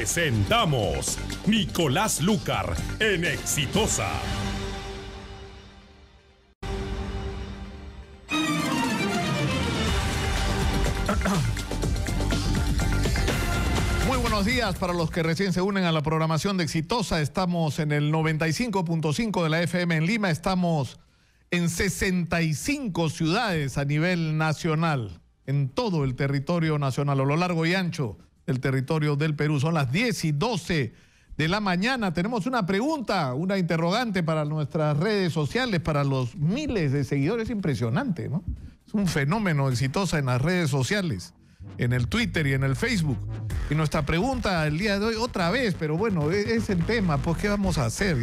Presentamos Nicolás Lúcar en Exitosa. Muy buenos días para los que recién se unen a la programación de Exitosa. Estamos en el 95.5 de la FM en Lima. Estamos en 65 ciudades a nivel nacional, en todo el territorio nacional, a lo largo y ancho del territorio del Perú. Son las 10:12 de la mañana. Tenemos una pregunta, una interrogante para nuestras redes sociales, para los miles de seguidores. Impresionante, ¿no? Es un fenómeno Exitosa en las redes sociales, en el Twitter y en el Facebook. Y nuestra pregunta el día de hoy, otra vez, pero bueno, es el tema, pues ¿qué vamos a hacer?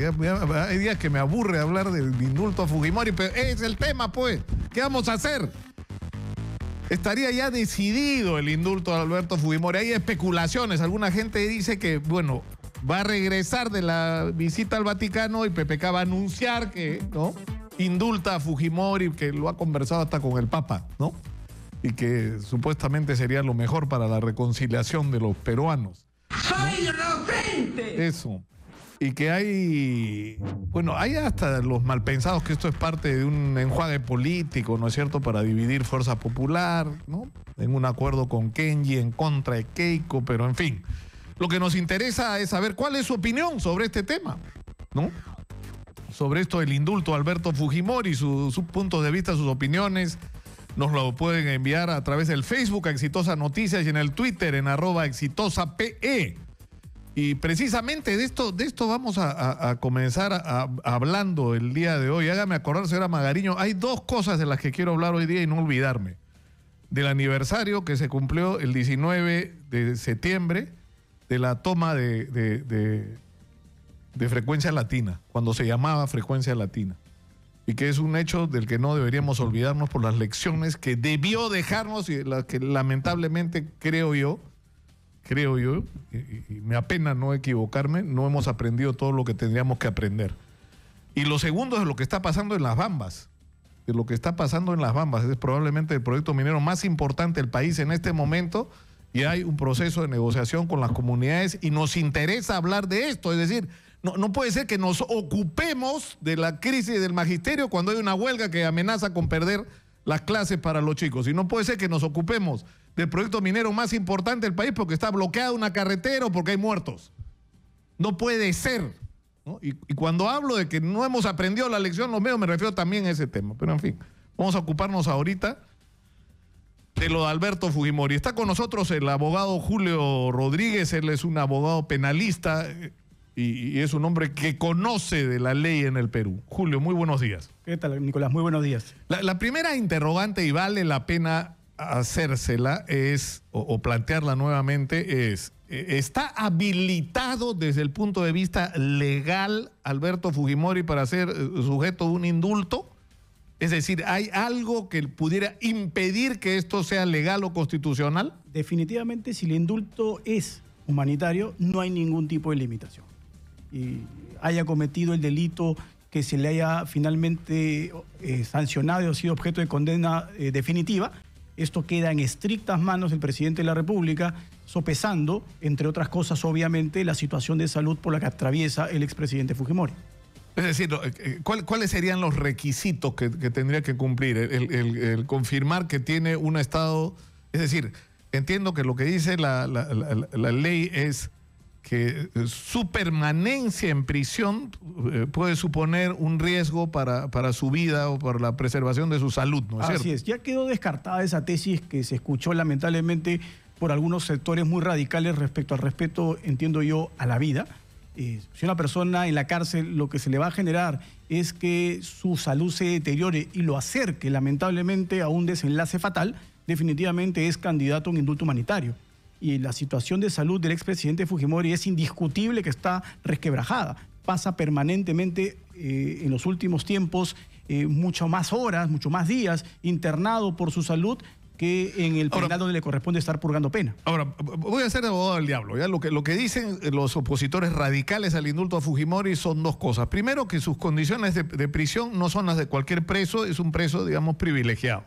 Hay días que me aburre hablar del indulto a Fujimori, pero es el tema, pues, ¿qué vamos a hacer? Estaría ya decidido el indulto a Alberto Fujimori. Hay especulaciones, alguna gente dice que, bueno, va a regresar de la visita al Vaticano y PPK va a anunciar que, ¿no?, indulta a Fujimori, que lo ha conversado hasta con el Papa, ¿no?, y que supuestamente sería lo mejor para la reconciliación de los peruanos, ¿no? ¡Soy inocente! Eso. Y que hay, bueno, hay hasta los malpensados que esto es parte de un enjuague político, ¿no es cierto?, para dividir Fuerza Popular, ¿no?, en un acuerdo con Kenji en contra de Keiko, pero en fin. Lo que nos interesa es saber cuál es su opinión sobre este tema, ¿no?, sobre esto del indulto a Alberto Fujimori, sus puntos de vista, sus opiniones. Nos lo pueden enviar a través del Facebook a Exitosa Noticias y en el Twitter en @ExitosaPE. Y precisamente de esto vamos a comenzar hablando el día de hoy. Hágame acordar, señora Magariño, hay dos cosas de las que quiero hablar hoy día y no olvidarme. Del aniversario que se cumplió el 19 de septiembre de la toma de Frecuencia Latina, cuando se llamaba Frecuencia Latina. Y que es un hecho del que no deberíamos olvidarnos por las lecciones que debió dejarnos y las que lamentablemente creo yo, y me apena no equivocarme, no hemos aprendido todo lo que tendríamos que aprender. Y lo segundo es lo que está pasando en Las Bambas. Es probablemente el proyecto minero más importante del país en este momento y hay un proceso de negociación con las comunidades y nos interesa hablar de esto. Es decir, no puede ser que nos ocupemos de la crisis del magisterio cuando hay una huelga que amenaza con perder las clases para los chicos. Y no puede ser que nos ocupemos del proyecto minero más importante del país porque está bloqueada una carretera o porque hay muertos. No puede ser, ¿no? Y cuando hablo de que no hemos aprendido la lección, los medios, me refiero también a ese tema. Pero en fin, vamos a ocuparnos ahorita de lo de Alberto Fujimori. Está con nosotros el abogado Julio Rodríguez. Él es un abogado penalista y es un hombre que conoce de la ley en el Perú. Julio, muy buenos días. ¿Qué tal, Nicolás? Muy buenos días. La primera interrogante, y vale la pena hacérsela, o plantearla nuevamente, ¿está habilitado desde el punto de vista legal Alberto Fujimori para ser sujeto de un indulto? Es decir, ¿hay algo que pudiera impedir que esto sea legal o constitucional? Definitivamente, si el indulto es humanitario, no hay ningún tipo de limitación. Y haya cometido el delito que se le haya finalmente sancionado o sido objeto de condena definitiva, esto queda en estrictas manos del presidente de la República, sopesando, entre otras cosas, obviamente, la situación de salud por la que atraviesa el expresidente Fujimori. Es decir, ¿cuáles serían los requisitos que tendría que cumplir? El confirmar que tiene un estado... Es decir, entiendo que lo que dice la ley es que su permanencia en prisión puede suponer un riesgo para su vida o para la preservación de su salud, ¿no es cierto? Así es, ya quedó descartada esa tesis que se escuchó lamentablemente por algunos sectores muy radicales respecto al respeto, entiendo yo, a la vida. Si una persona en la cárcel lo que se le va a generar es que su salud se deteriore y lo acerque lamentablemente a un desenlace fatal, definitivamente es candidato a un indulto humanitario. Y la situación de salud del expresidente Fujimori es indiscutible que está resquebrajada. Pasa permanentemente en los últimos tiempos mucho más horas, mucho más días internado por su salud que en el penal donde le corresponde estar purgando pena. Ahora, voy a ser abogado del diablo. ¿Ya? Lo que dicen los opositores radicales al indulto a Fujimori son dos cosas. Primero, que sus condiciones de prisión no son las de cualquier preso, es un preso, digamos, privilegiado.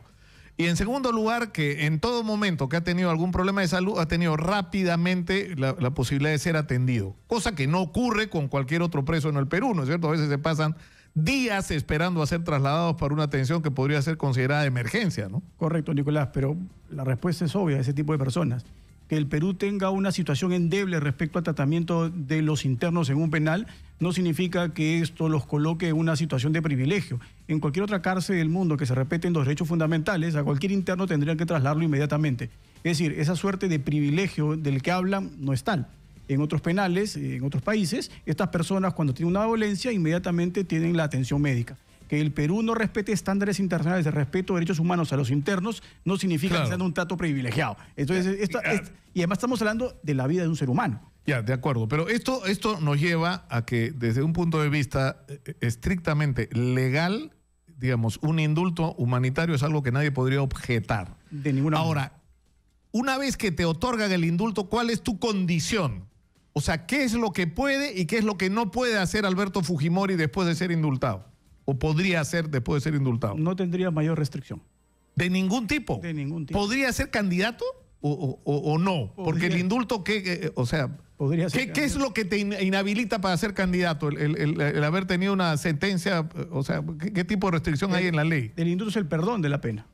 Y en segundo lugar, que en todo momento que ha tenido algún problema de salud, ha tenido rápidamente la posibilidad de ser atendido. Cosa que no ocurre con cualquier otro preso en el Perú, ¿no es cierto? A veces se pasan días esperando a ser trasladados para una atención que podría ser considerada de emergencia, ¿no? Correcto, Nicolás, pero la respuesta es obvia a ese tipo de personas. Que el Perú tenga una situación endeble respecto al tratamiento de los internos en un penal no significa que esto los coloque en una situación de privilegio. En cualquier otra cárcel del mundo que se respeten los derechos fundamentales, a cualquier interno tendrían que trasladarlo inmediatamente. Es decir, esa suerte de privilegio del que hablan no es tal. En otros penales, en otros países, estas personas cuando tienen una dolencia inmediatamente tienen la atención médica. Que el Perú no respete estándares internacionales de respeto de derechos humanos a los internos no significa que sean un trato privilegiado. Entonces, y además estamos hablando de la vida de un ser humano. Ya, de acuerdo. Pero esto nos lleva a que desde un punto de vista estrictamente legal, digamos, un indulto humanitario es algo que nadie podría objetar. De ninguna manera. Ahora, una vez que te otorgan el indulto, ¿cuál es tu condición? O sea, ¿qué es lo que puede y qué es lo que no puede hacer Alberto Fujimori después de ser indultado? ¿O podría hacer después de ser indultado? No tendría mayor restricción. ¿De ningún tipo? De ningún tipo. ¿Podría ser candidato o no? Porque el indulto, o sea, ¿qué es lo que te inhabilita para ser candidato? El haber tenido una sentencia, o sea, ¿qué tipo de restricción hay en la ley? El indulto es el perdón de la pena.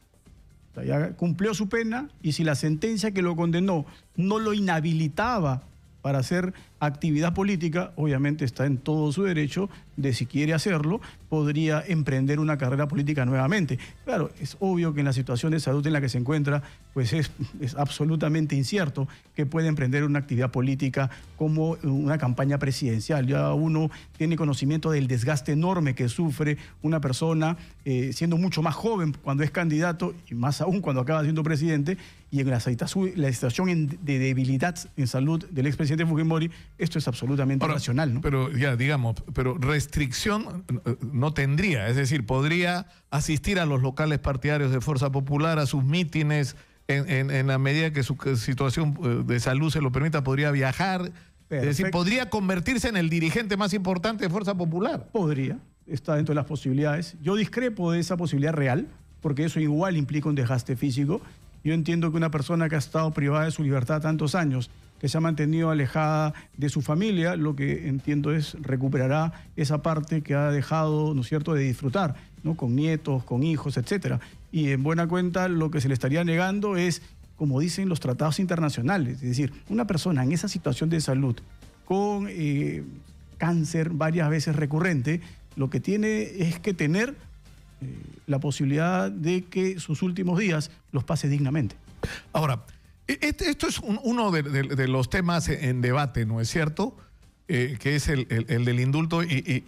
O sea, ya cumplió su pena y si la sentencia que lo condenó no lo inhabilitaba para hacer actividad política, obviamente está en todo su derecho de, si quiere hacerlo, podría emprender una carrera política nuevamente. Claro, es obvio que en la situación de salud en la que se encuentra, pues es absolutamente incierto que pueda emprender una actividad política como una campaña presidencial. Ya uno tiene conocimiento del desgaste enorme que sufre una persona siendo mucho más joven cuando es candidato y más aún cuando acaba siendo presidente, y en la situación de debilidad en salud del expresidente Fujimori, esto es absolutamente irracional, ¿no? Pero ya, digamos, pero restricción no tendría, es decir, podría asistir a los locales partidarios de Fuerza Popular, a sus mítines, en la medida que su situación de salud se lo permita, podría viajar. Perfecto. Es decir, podría convertirse en el dirigente más importante de Fuerza Popular. Podría, está dentro de las posibilidades. Yo discrepo de esa posibilidad real, porque eso igual implica un desgaste físico. Yo entiendo que una persona que ha estado privada de su libertad tantos años, que se ha mantenido alejada de su familia, lo que entiendo es recuperará esa parte que ha dejado, ¿no es cierto?, de disfrutar, ¿no?, con nietos, con hijos, etcétera. Y en buena cuenta lo que se le estaría negando es, como dicen los tratados internacionales, es decir, una persona en esa situación de salud con cáncer varias veces recurrente, lo que tiene es que tener la posibilidad de que sus últimos días los pase dignamente. Ahora, esto es uno de los temas en debate, ¿no es cierto? Que es el del indulto y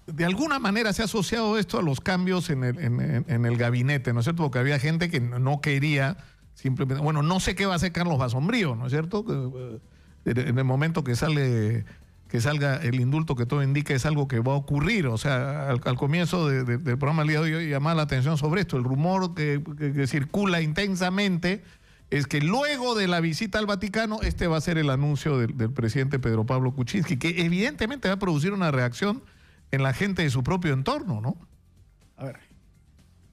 de alguna manera se ha asociado esto a los cambios en el gabinete, ¿no es cierto? Porque había gente que no quería simplemente, bueno, no sé qué va a hacer Carlos Basombrío, ¿no es cierto? En el momento que salga el indulto, que todo indica es algo que va a ocurrir. O sea, al comienzo del programa del día de hoy llamaba la atención sobre esto. El rumor que circula intensamente es que luego de la visita al Vaticano, este va a ser el anuncio del presidente Pedro Pablo Kuczynski, que evidentemente va a producir una reacción en la gente de su propio entorno, ¿no? A ver,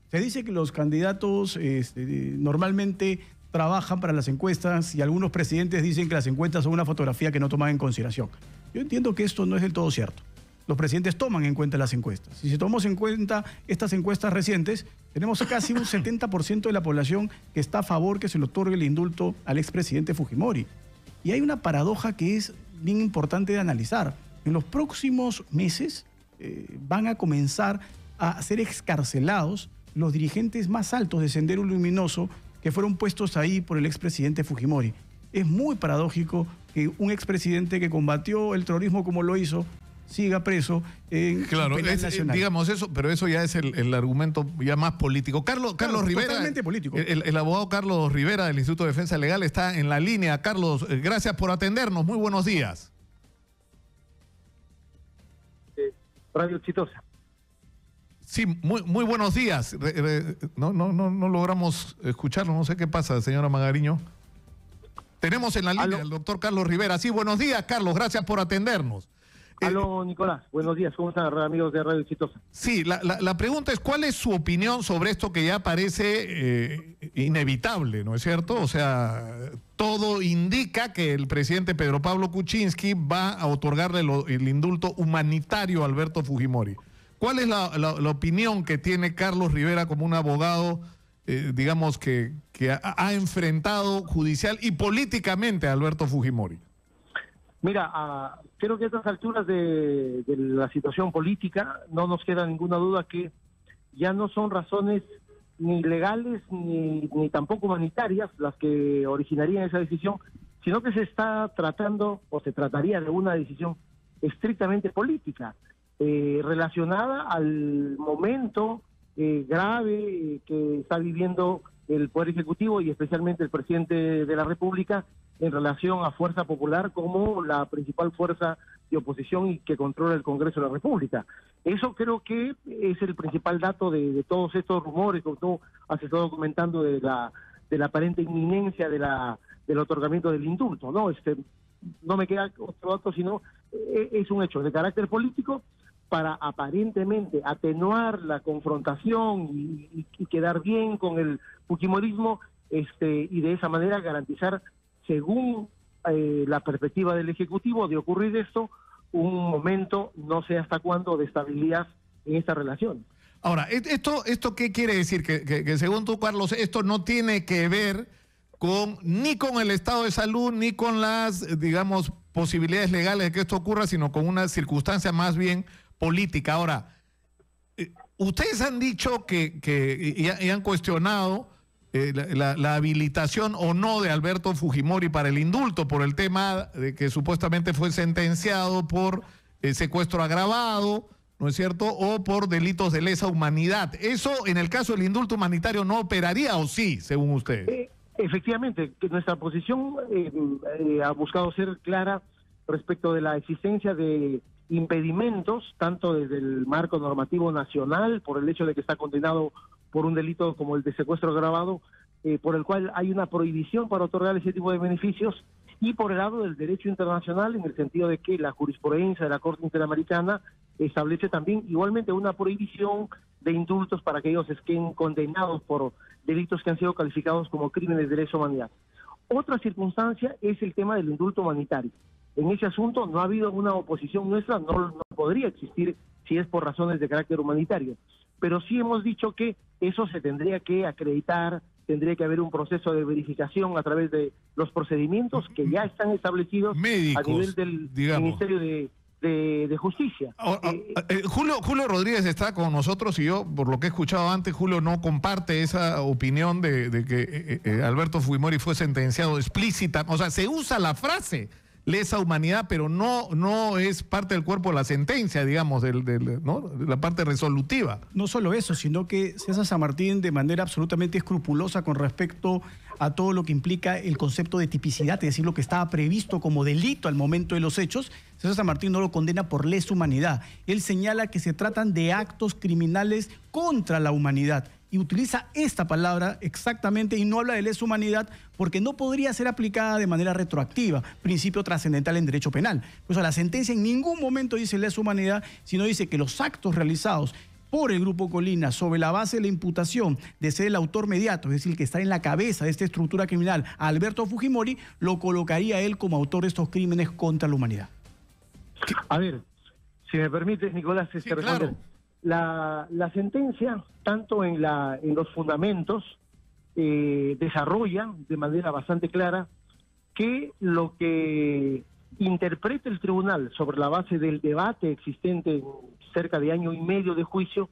se dice que los candidatos normalmente trabajan para las encuestas y algunos presidentes dicen que las encuestas son una fotografía que no toman en consideración. Yo entiendo que esto no es del todo cierto. Los presidentes toman en cuenta las encuestas. Si tomamos en cuenta estas encuestas recientes, tenemos casi un 70% de la población que está a favor que se le otorgue el indulto al expresidente Fujimori. Y hay una paradoja que es bien importante de analizar. En los próximos meses van a comenzar a ser excarcelados los dirigentes más altos de Sendero Luminoso que fueron puestos ahí por el expresidente Fujimori. Es muy paradójico que un expresidente que combatió el terrorismo como lo hizo siga preso en claro, penal nacional. Digamos eso, pero eso ya es el argumento ya más político. Carlos Rivera, totalmente político. El abogado Carlos Rivera del Instituto de Defensa Legal está en la línea. Carlos, gracias por atendernos. Muy buenos días. Radio Exitosa. Sí, muy buenos días. No logramos escucharlo, no sé qué pasa, señora Magariño. Tenemos en la línea al doctor Carlos Rivera. Sí, buenos días, Carlos, gracias por atendernos. Aló, Nicolás, buenos días, ¿cómo están, amigos de Radio Exitosa? Sí, la pregunta es, ¿cuál es su opinión sobre esto que ya parece inevitable, ¿no es cierto? O sea, todo indica que el presidente Pedro Pablo Kuczynski va a otorgarle el indulto humanitario a Alberto Fujimori. ¿Cuál es la opinión que tiene Carlos Rivera como un abogado, digamos, que ha enfrentado judicial y políticamente a Alberto Fujimori? Mira, creo que a estas alturas de la situación política no nos queda ninguna duda que ya no son razones ni legales ni tampoco humanitarias las que originarían esa decisión, sino que se está tratando o se trataría de una decisión estrictamente política, relacionada al momento grave que está viviendo el Poder Ejecutivo y especialmente el presidente de la República en relación a Fuerza Popular como la principal fuerza de oposición y que controla el Congreso de la República. Eso creo que es el principal dato de todos estos rumores que tú has estado comentando de la aparente inminencia del otorgamiento del indulto, ¿no? No me queda otro dato, sino es un hecho de carácter político para aparentemente atenuar la confrontación y quedar bien con el fujimorismo, y de esa manera garantizar, según la perspectiva del Ejecutivo, de ocurrir esto, un momento, no sé hasta cuándo, de estabilidad en esta relación. Ahora, ¿esto qué quiere decir? Que según tú, Carlos, esto no tiene que ver ni con el estado de salud, ni con las, digamos, posibilidades legales de que esto ocurra, sino con una circunstancia más bien política. Ahora, ustedes han dicho y han cuestionado la habilitación o no de Alberto Fujimori para el indulto por el tema de que supuestamente fue sentenciado por secuestro agravado, ¿no es cierto?, o por delitos de lesa humanidad. ¿Eso en el caso del indulto humanitario no operaría o sí, según ustedes? Efectivamente, que nuestra posición ha buscado ser clara respecto de la existencia de impedimentos, tanto desde el marco normativo nacional, por el hecho de que está condenado por un delito como el de secuestro agravado, por el cual hay una prohibición para otorgar ese tipo de beneficios, y por el lado del derecho internacional, en el sentido de que la jurisprudencia de la Corte Interamericana establece también igualmente una prohibición de indultos para aquellos que estén condenados por delitos que han sido calificados como crímenes de lesa humanidad. Otra circunstancia es el tema del indulto humanitario. En ese asunto no ha habido una oposición nuestra, no podría existir si es por razones de carácter humanitario. Pero sí hemos dicho que eso se tendría que acreditar, tendría que haber un proceso de verificación a través de los procedimientos que ya están establecidos médicos, a nivel del Ministerio de Justicia. Julio Rodríguez está con nosotros y yo, por lo que he escuchado antes, Julio no comparte esa opinión de que Alberto Fujimori fue sentenciado explícita. O sea, se usa la frase lesa humanidad, pero no es parte del cuerpo de la sentencia, digamos, ¿no?, de la parte resolutiva. No solo eso, sino que César San Martín, de manera absolutamente escrupulosa con respecto a todo lo que implica el concepto de tipicidad, es decir, lo que estaba previsto como delito al momento de los hechos, César San Martín no lo condena por lesa humanidad. Él señala que se tratan de actos criminales contra la humanidad y utiliza esta palabra exactamente y no habla de lesa humanidad porque no podría ser aplicada de manera retroactiva, principio trascendental en derecho penal. Pues la sentencia en ningún momento dice lesa humanidad, sino dice que los actos realizados por el Grupo Colina sobre la base de la imputación de ser el autor mediato, es decir, que está en la cabeza de esta estructura criminal, Alberto Fujimori, lo colocaría a él como autor de estos crímenes contra la humanidad. A ver, si me permites, Nicolás, sí, claro. La sentencia, tanto en los fundamentos, desarrolla de manera bastante clara que lo que interpreta el tribunal sobre la base del debate existente en cerca de año y medio de juicio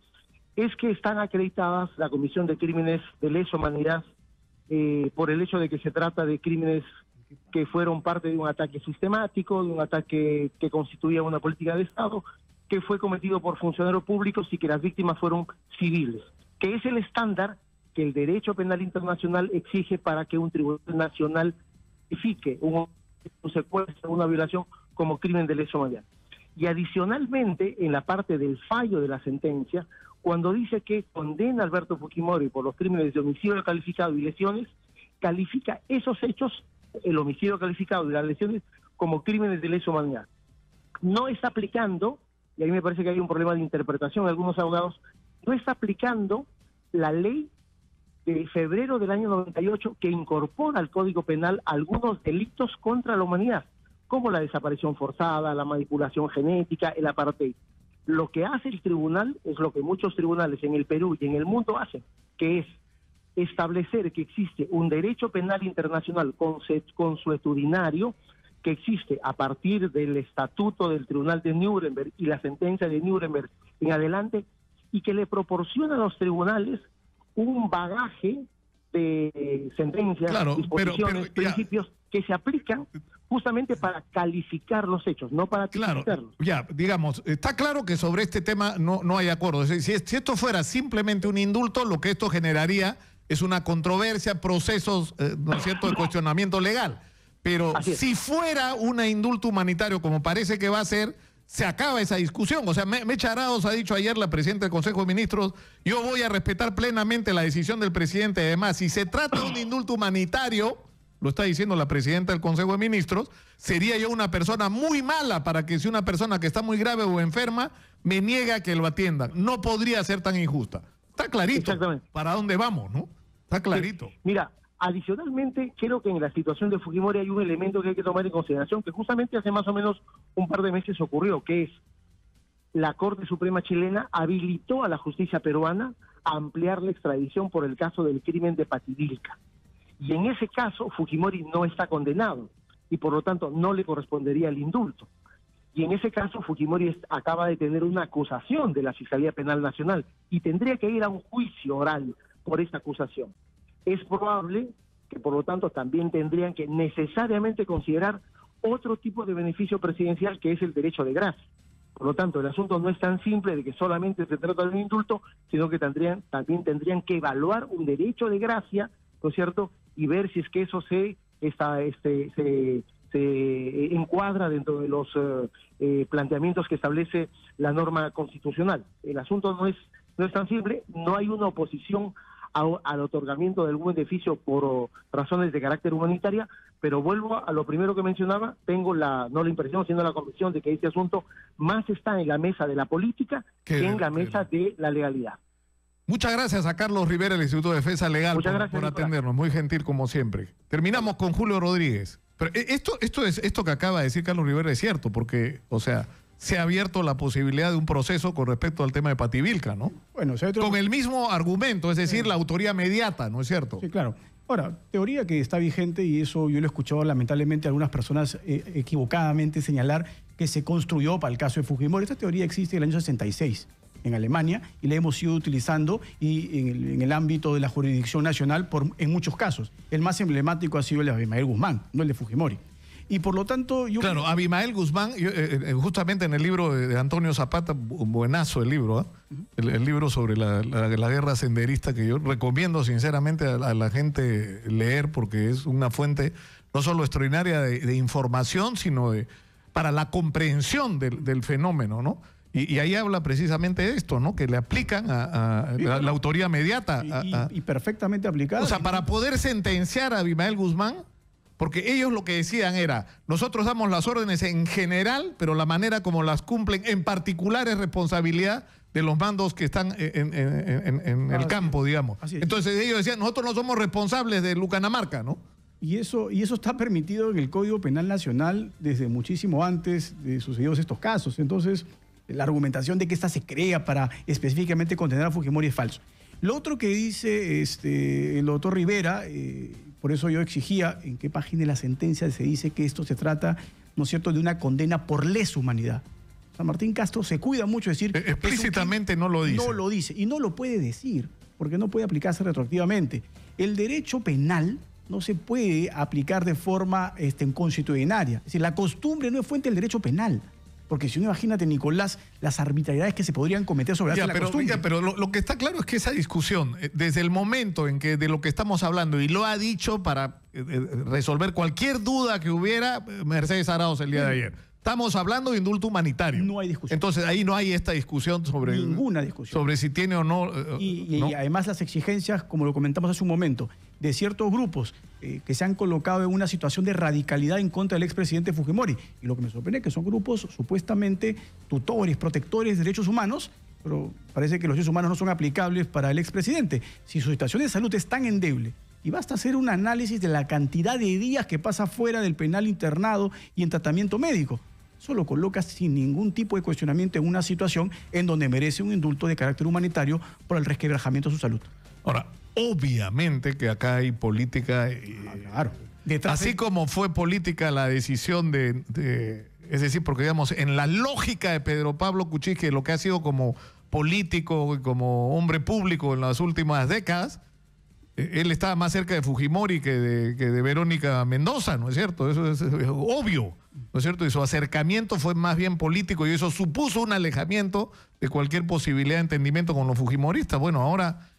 es que están acreditadas la comisión de crímenes de lesa humanidad por el hecho de que se trata de crímenes que fueron parte de un ataque sistemático, de un ataque que constituía una política de Estado, que fue cometido por funcionarios públicos y que las víctimas fueron civiles, que es el estándar que el derecho penal internacional exige para que un tribunal nacional califique un secuestro, una violación como crimen de lesa humanidad. Y adicionalmente, en la parte del fallo de la sentencia, cuando dice que condena a Alberto Fujimori por los crímenes de homicidio calificado y lesiones, califica esos hechos, el homicidio calificado y las lesiones, como crímenes de lesa humanidad. no está aplicando, y ahí me parece que hay un problema de interpretación de algunos abogados, no está aplicando la ley de febrero del año 98 que incorpora al Código Penal algunos delitos contra la humanidad, como la desaparición forzada, la manipulación genética, el apartheid. Lo que hace el tribunal es lo que muchos tribunales en el Perú y en el mundo hacen, que es establecer que existe un derecho penal internacional consuetudinario que existe a partir del estatuto del Tribunal de Nuremberg y la sentencia de Nuremberg en adelante, y que le proporciona a los tribunales un bagaje de sentencias, disposiciones, principios que se aplican justamente para calificar los hechos, no para tipificarlos. Ya, digamos, está claro que sobre este tema no hay acuerdo. Es decir, si esto fuera simplemente un indulto, lo que esto generaría es una controversia, procesos, ¿no es cierto?, de cuestionamiento legal. Pero si fuera un indulto humanitario, como parece que va a ser, se acaba esa discusión. O sea, Mecha Arauz ha dicho ayer, la presidenta del Consejo de Ministros, yo voy a respetar plenamente la decisión del presidente. Además, si se trata de un indulto humanitario, lo está diciendo la presidenta del Consejo de Ministros, sería yo una persona muy mala para que si una persona que está muy grave o enferma me niega que lo atiendan. No podría ser tan injusta. Está clarito para dónde vamos, ¿no? Está clarito. Sí. Mira, adicionalmente, creo que en la situación de Fujimori hay un elemento que hay que tomar en consideración, que justamente hace más o menos un par de meses ocurrió, que es la Corte Suprema chilena habilitó a la justicia peruana a ampliar la extradición por el caso del crimen de Pativilca. Y en ese caso, Fujimori no está condenado y por lo tanto no le correspondería el indulto. Y en ese caso, Fujimori acaba de tener una acusación de la Fiscalía Penal Nacional y tendría que ir a un juicio oral por esta acusación. Es probable que por lo tanto también tendrían que necesariamente considerar otro tipo de beneficio presidencial, que es el derecho de gracia. Por lo tanto, el asunto no es tan simple de que solamente se trata de un indulto, sino que también tendrían que evaluar un derecho de gracia, ¿no es cierto?, y ver si es que eso se encuadra dentro de los planteamientos que establece la norma constitucional. El asunto no es tan simple, no hay una oposición al otorgamiento de algún beneficio por razones de carácter humanitaria, pero vuelvo a lo primero que mencionaba, tengo no la impresión, sino la convicción de que este asunto más está en la mesa de la política que en la mesa de la legalidad. Muchas gracias a Carlos Rivera del Instituto de Defensa Legal por atendernos, muy gentil como siempre. Terminamos con Julio Rodríguez. Pero esto que acaba de decir Carlos Rivera es cierto, porque, o sea, se ha abierto la posibilidad de un proceso con respecto al tema de Pativilca, ¿no? Bueno, con el mismo argumento, es decir, la autoría mediata, ¿no es cierto? Sí, claro. Ahora, teoría que está vigente, y eso yo lo he escuchado lamentablemente a algunas personas equivocadamente señalar que se construyó para el caso de Fujimori. Esta teoría existe en el año 66 en Alemania y la hemos ido utilizando en el ámbito de la jurisdicción nacional en muchos casos. El más emblemático ha sido el de Abimael Guzmán, no el de Fujimori. Y por lo tanto... Claro, Abimael Guzmán, justamente en el libro de Antonio Zapata, buenazo el libro, ¿eh? El libro sobre la guerra senderista, que yo recomiendo sinceramente a la gente leer, porque es una fuente no solo extraordinaria de información, sino para la comprensión del fenómeno, ¿no? Y ahí habla precisamente de esto, ¿no? Que le aplican a la autoría mediata. Y perfectamente aplicada. O sea, para poder sentenciar a Abimael Guzmán... Porque ellos lo que decían era, nosotros damos las órdenes en general, pero la manera como las cumplen en particular es responsabilidad de los mandos que están en el campo, digamos. Entonces ellos decían, nosotros no somos responsables de Lucanamarca, ¿no? Y eso está permitido en el Código Penal Nacional desde muchísimo antes de sucedidos estos casos. Entonces, la argumentación de que esta se crea para específicamente condenar a Fujimori es falso. Lo otro que dice el doctor Rivera... por eso yo exigía en qué página de la sentencia se dice que esto se trata, ¿no es cierto?, de una condena por lesa humanidad. San Martín Castro se cuida mucho de decir... Explícitamente no lo dice. No lo dice, y no lo puede decir, porque no puede aplicarse retroactivamente. El derecho penal no se puede aplicar de forma consuetudinaria. Es decir, la costumbre no es fuente del derecho penal. Porque si uno imagínate, Nicolás, las arbitrariedades que se podrían cometer sobre la costumbre. Pero lo que está claro es que esa discusión, desde el momento en que de lo que estamos hablando, y lo ha dicho para resolver cualquier duda que hubiera Mercedes Arauz el día de ayer. Estamos hablando de indulto humanitario. No hay discusión. Entonces ahí no hay esta discusión sobre... Ninguna discusión. Sobre si tiene o no... Y ¿no? además las exigencias, como lo comentamos hace un momento, de ciertos grupos que se han colocado en una situación de radicalidad en contra del expresidente Fujimori. Y lo que me sorprende es que son grupos supuestamente tutores, protectores de derechos humanos, pero parece que los derechos humanos no son aplicables para el expresidente. Si su situación de salud es tan endeble, y basta hacer un análisis de la cantidad de días que pasa fuera del penal internado y en tratamiento médico. Eso lo coloca sin ningún tipo de cuestionamiento en una situación en donde merece un indulto de carácter humanitario por el resquebrajamiento de su salud. Ahora, obviamente que acá hay política... Claro. Así como fue política la decisión es decir, porque digamos, en la lógica de Pedro Pablo Kuczynski, que lo que ha sido como político y como hombre público en las últimas décadas, él estaba más cerca de Fujimori que de Verónica Mendoza, ¿no es cierto? Eso es obvio, ¿no es cierto? Y su acercamiento fue más bien político y eso supuso un alejamiento de cualquier posibilidad de entendimiento con los fujimoristas. Bueno, ahora,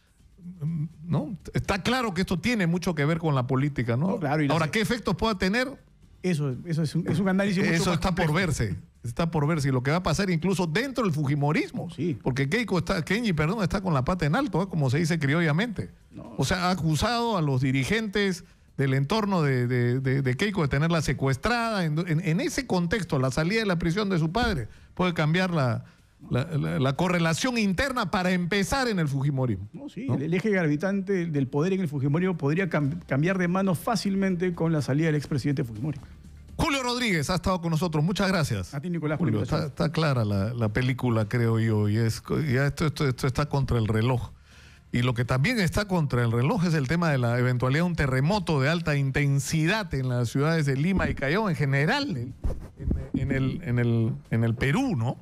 ¿no? Está claro que esto tiene mucho que ver con la política, ¿no? No, claro, ahora, ¿qué efectos pueda tener? Eso es un análisis mucho Eso más está complejo. por verse. Está por verse. Y lo que va a pasar incluso dentro del fujimorismo. Sí. Porque Kenji está con la pata en alto, como se dice criollamente. No. O sea, ha acusado a los dirigentes del entorno de Keiko de tenerla secuestrada. En ese contexto, la salida de la prisión de su padre puede cambiar la correlación interna para empezar en el fujimorismo. No, sí, ¿no? El eje gravitante del poder en el Fujimorismo podría cambiar de manos fácilmente con la salida del expresidente Fujimori. Julio Rodríguez ha estado con nosotros. Muchas gracias. A ti, Nicolás, por la Julio, invitación. está clara la película, creo yo, y ya esto está contra el reloj. Y lo que también está contra el reloj es el tema de la eventualidad de un terremoto de alta intensidad en las ciudades de Lima y Callao en general, en el Perú, ¿no?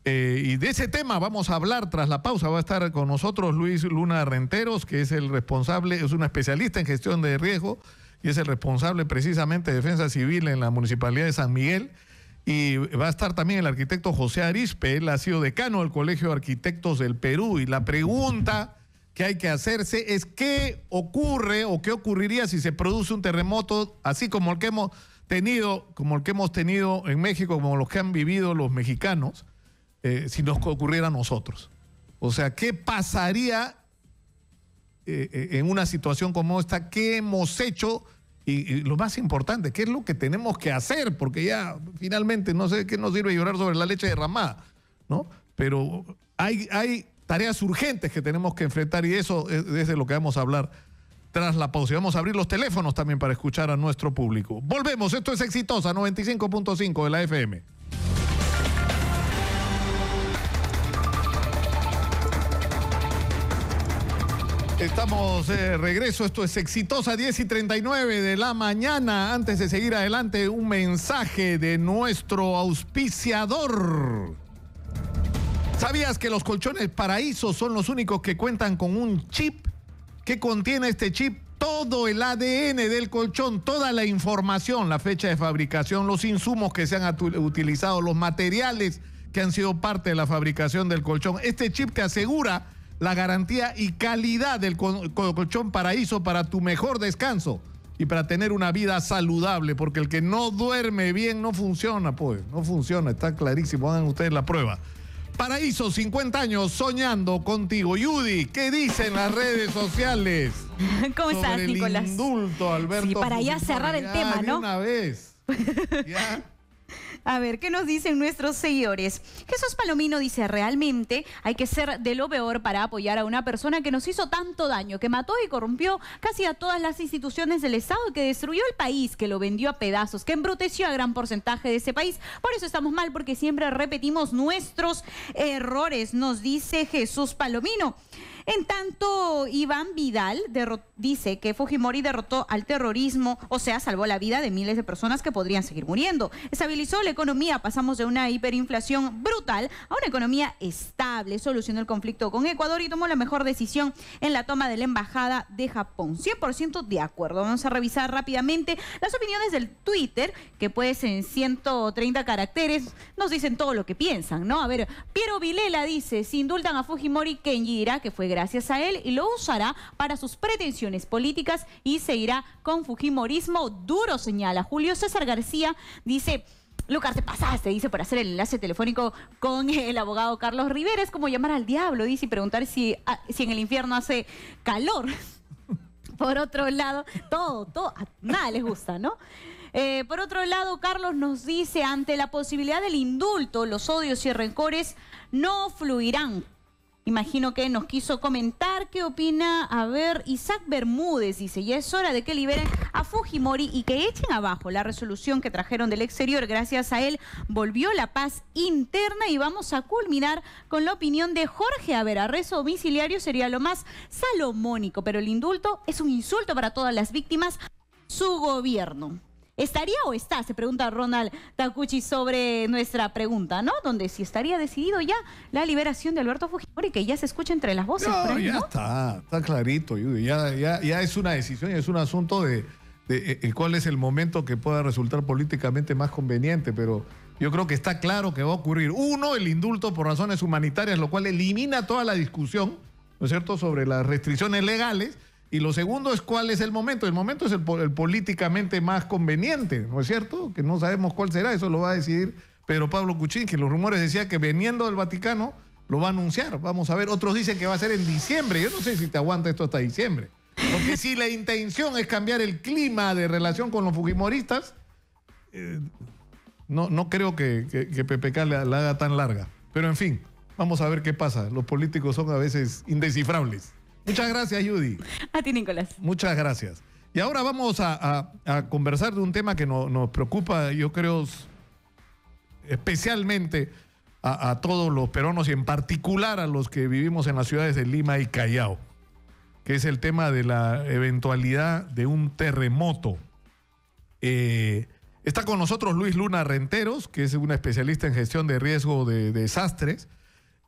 Y de ese tema vamos a hablar tras la pausa. Va a estar con nosotros Luis Luna Renteros, que es el responsable, es un especialista en gestión de riesgo y es el responsable precisamente de defensa civil en la Municipalidad de San Miguel. Y va a estar también el arquitecto José Arizpe. Él ha sido decano del Colegio de Arquitectos del Perú. Y la pregunta que hay que hacerse es qué ocurre o qué ocurriría si se produce un terremoto así como el que hemos tenido en México, como los que han vivido los mexicanos, si nos ocurriera a nosotros. O sea, ¿qué pasaría en una situación como esta? ¿Qué hemos hecho? Y lo más importante, ¿qué es lo que tenemos que hacer? Porque ya finalmente no sé qué nos sirve llorar sobre la leche derramada, ¿no? Pero hay tareas urgentes que tenemos que enfrentar y eso es de lo que vamos a hablar tras la pausa. Y vamos a abrir los teléfonos también para escuchar a nuestro público. Volvemos, esto es Exitosa 95.5 de la FM. Estamos de regreso, esto es Exitosa 10:39 de la mañana. Antes de seguir adelante, un mensaje de nuestro auspiciador. ¿Sabías que los colchones Paraíso son los únicos que cuentan con un chip? ¿Qué contiene este chip? Todo el ADN del colchón, toda la información, la fecha de fabricación, los insumos que se han utilizado, los materiales que han sido parte de la fabricación del colchón. Este chip te asegura la garantía y calidad del colchón Paraíso para tu mejor descanso y para tener una vida saludable, porque el que no duerme bien no funciona, pues, no funciona, está clarísimo, hagan ustedes la prueba. Paraíso, 50 años soñando contigo. Yudy, ¿qué dicen las redes sociales? ¿Cómo estás, sobre Nicolás? el indulto, Alberto. Sí, para ya cerrar el tema, ¿no? De una vez. Ya. A ver, ¿qué nos dicen nuestros seguidores? Jesús Palomino dice, realmente hay que ser de lo peor para apoyar a una persona que nos hizo tanto daño, que mató y corrompió casi a todas las instituciones del Estado, que destruyó el país, que lo vendió a pedazos, que embruteció a gran porcentaje de ese país. Por eso estamos mal, porque siempre repetimos nuestros errores, nos dice Jesús Palomino. En tanto, Iván Vidal dice que Fujimori derrotó al terrorismo, o sea, salvó la vida de miles de personas que podrían seguir muriendo. Estabilizó la economía, pasamos de una hiperinflación brutal a una economía estable, solucionó el conflicto con Ecuador y tomó la mejor decisión en la toma de la embajada de Japón. 100% de acuerdo. Vamos a revisar rápidamente las opiniones del Twitter, que pues en 130 caracteres nos dicen todo lo que piensan, ¿no? A ver, Piero Vilela dice, si indultan a Fujimori, Kenji dirá que fue gracias a él y lo usará para sus pretensiones políticas y seguirá con Fujimorismo duro, señala. Julio César García dice, Lucas, te pasaste, dice, por hacer el enlace telefónico con el abogado Carlos Rivera. Es como llamar al diablo, dice, y preguntar si en el infierno hace calor. Por otro lado, todo, a nada les gusta, ¿no? Por otro lado, Carlos nos dice, ante la posibilidad del indulto, los odios y rencores no fluirán. Imagino que nos quiso comentar qué opina. A ver, Isaac Bermúdez dice, ya es hora de que liberen a Fujimori y que echen abajo la resolución que trajeron del exterior. Gracias a él volvió la paz interna y vamos a culminar con la opinión de Jorge. A ver, arresto domiciliario sería lo más salomónico, pero el indulto es un insulto para todas las víctimas. Su gobierno. ¿Estaría o está? Se pregunta Ronald Takuchi sobre nuestra pregunta, ¿no? Donde si estaría decidido ya la liberación de Alberto Fujimori, que ya se escucha entre las voces. No, por ahí, ya ¿no? está clarito, Judy. Ya es una decisión, es un asunto de cuál es el momento que pueda resultar políticamente más conveniente, pero yo creo que está claro que va a ocurrir. Uno, el indulto por razones humanitarias, lo cual elimina toda la discusión, ¿no es cierto?, sobre las restricciones legales. Y lo segundo es cuál es el momento. El momento es el políticamente más conveniente, ¿no es cierto? Que no sabemos cuál será, eso lo va a decidir Pedro Pablo Kuczynski. Los rumores decían que viniendo del Vaticano lo va a anunciar. Vamos a ver, otros dicen que va a ser en diciembre. Yo no sé si te aguanta esto hasta diciembre. Porque si la intención es cambiar el clima de relación con los fujimoristas, no creo que PPK la haga tan larga. Pero en fin, vamos a ver qué pasa. Los políticos son a veces indescifrables. Muchas gracias, Judy. A ti, Nicolás. Muchas gracias. Y ahora vamos a conversar de un tema que nos preocupa, yo creo, especialmente a todos los peruanos y en particular a los que vivimos en las ciudades de Lima y Callao, que es el tema de la eventualidad de un terremoto. Está con nosotros Luis Luna Renteros, que es un especialista en gestión de riesgo de desastres.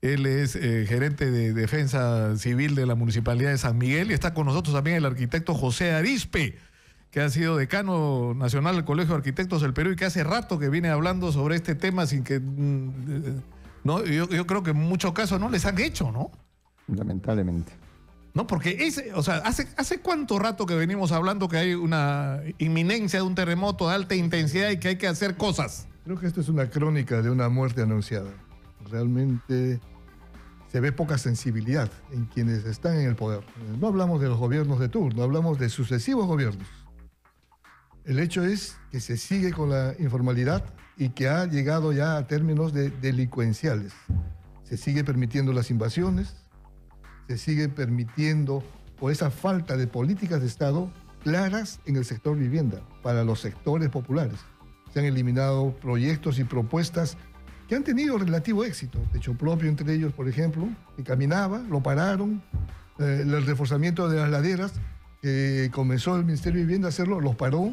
Él es gerente de Defensa Civil de la Municipalidad de San Miguel, y está con nosotros también el arquitecto José Arizpe, que ha sido decano nacional del Colegio de Arquitectos del Perú y que hace rato que viene hablando sobre este tema sin que... no, yo creo que en muchos casos no les han hecho, ¿no? Lamentablemente. No, porque ¿hace cuánto rato que venimos hablando que hay una inminencia de un terremoto de alta intensidad y que hay que hacer cosas? Creo que esto es una crónica de una muerte anunciada. Realmente se ve poca sensibilidad en quienes están en el poder. No hablamos de los gobiernos de turno, hablamos de sucesivos gobiernos. El hecho es que se sigue con la informalidad y que ha llegado ya a términos delincuenciales. Se sigue permitiendo las invasiones, se sigue permitiendo, por esa falta de políticas de Estado claras en el sector vivienda, para los sectores populares. Se han eliminado proyectos y propuestas que han tenido relativo éxito. Techo propio entre ellos, por ejemplo, que caminaba, lo pararon. El reforzamiento de las laderas, que comenzó el Ministerio de Vivienda a hacerlo, los paró.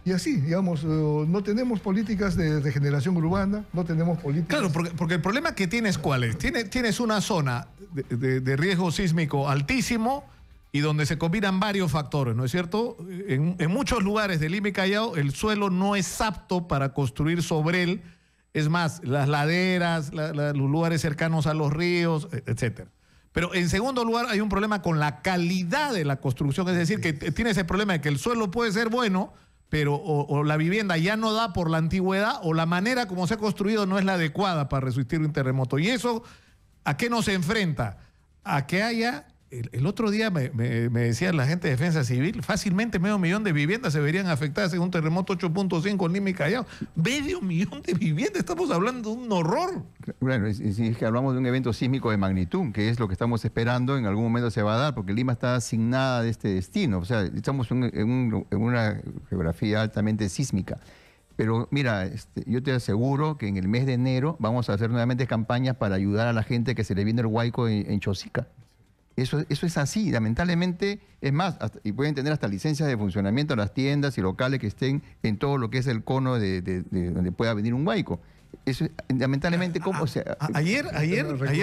Y así, digamos, no tenemos políticas de regeneración urbana, no tenemos políticas... Claro, porque el problema que tienes, ¿cuál es? Tienes una zona de riesgo sísmico altísimo y donde se combinan varios factores, ¿no es cierto? En muchos lugares de Lima y Callao el suelo no es apto para construir sobre él. Es más, las laderas, los lugares cercanos a los ríos, etcétera. Pero en segundo lugar hay un problema con la calidad de la construcción, es decir, que tienes el problema de que el suelo puede ser bueno, pero o la vivienda ya no da por la antigüedad o la manera como se ha construido no es la adecuada para resistir un terremoto. Y eso, ¿a qué nos enfrenta? A que haya... El otro día me decía la gente de Defensa Civil, fácilmente 500.000 de viviendas se verían afectadas en un terremoto 8.5 en Lima y Callao. 500.000 de viviendas, estamos hablando de un horror. Bueno, es que hablamos de un evento sísmico de magnitud, que es lo que estamos esperando, en algún momento se va a dar, porque Lima está asignada de este destino. O sea, estamos en una geografía altamente sísmica. Pero mira, yo te aseguro que en el mes de enero vamos a hacer nuevamente campañas para ayudar a la gente que se le viene el huaico en Chosica. Eso es así, lamentablemente, es más, y pueden tener hasta licencias de funcionamiento a las tiendas y locales que estén en todo lo que es el cono de donde pueda venir un huaico. Eso, lamentablemente, ¿cómo? O sea, ayer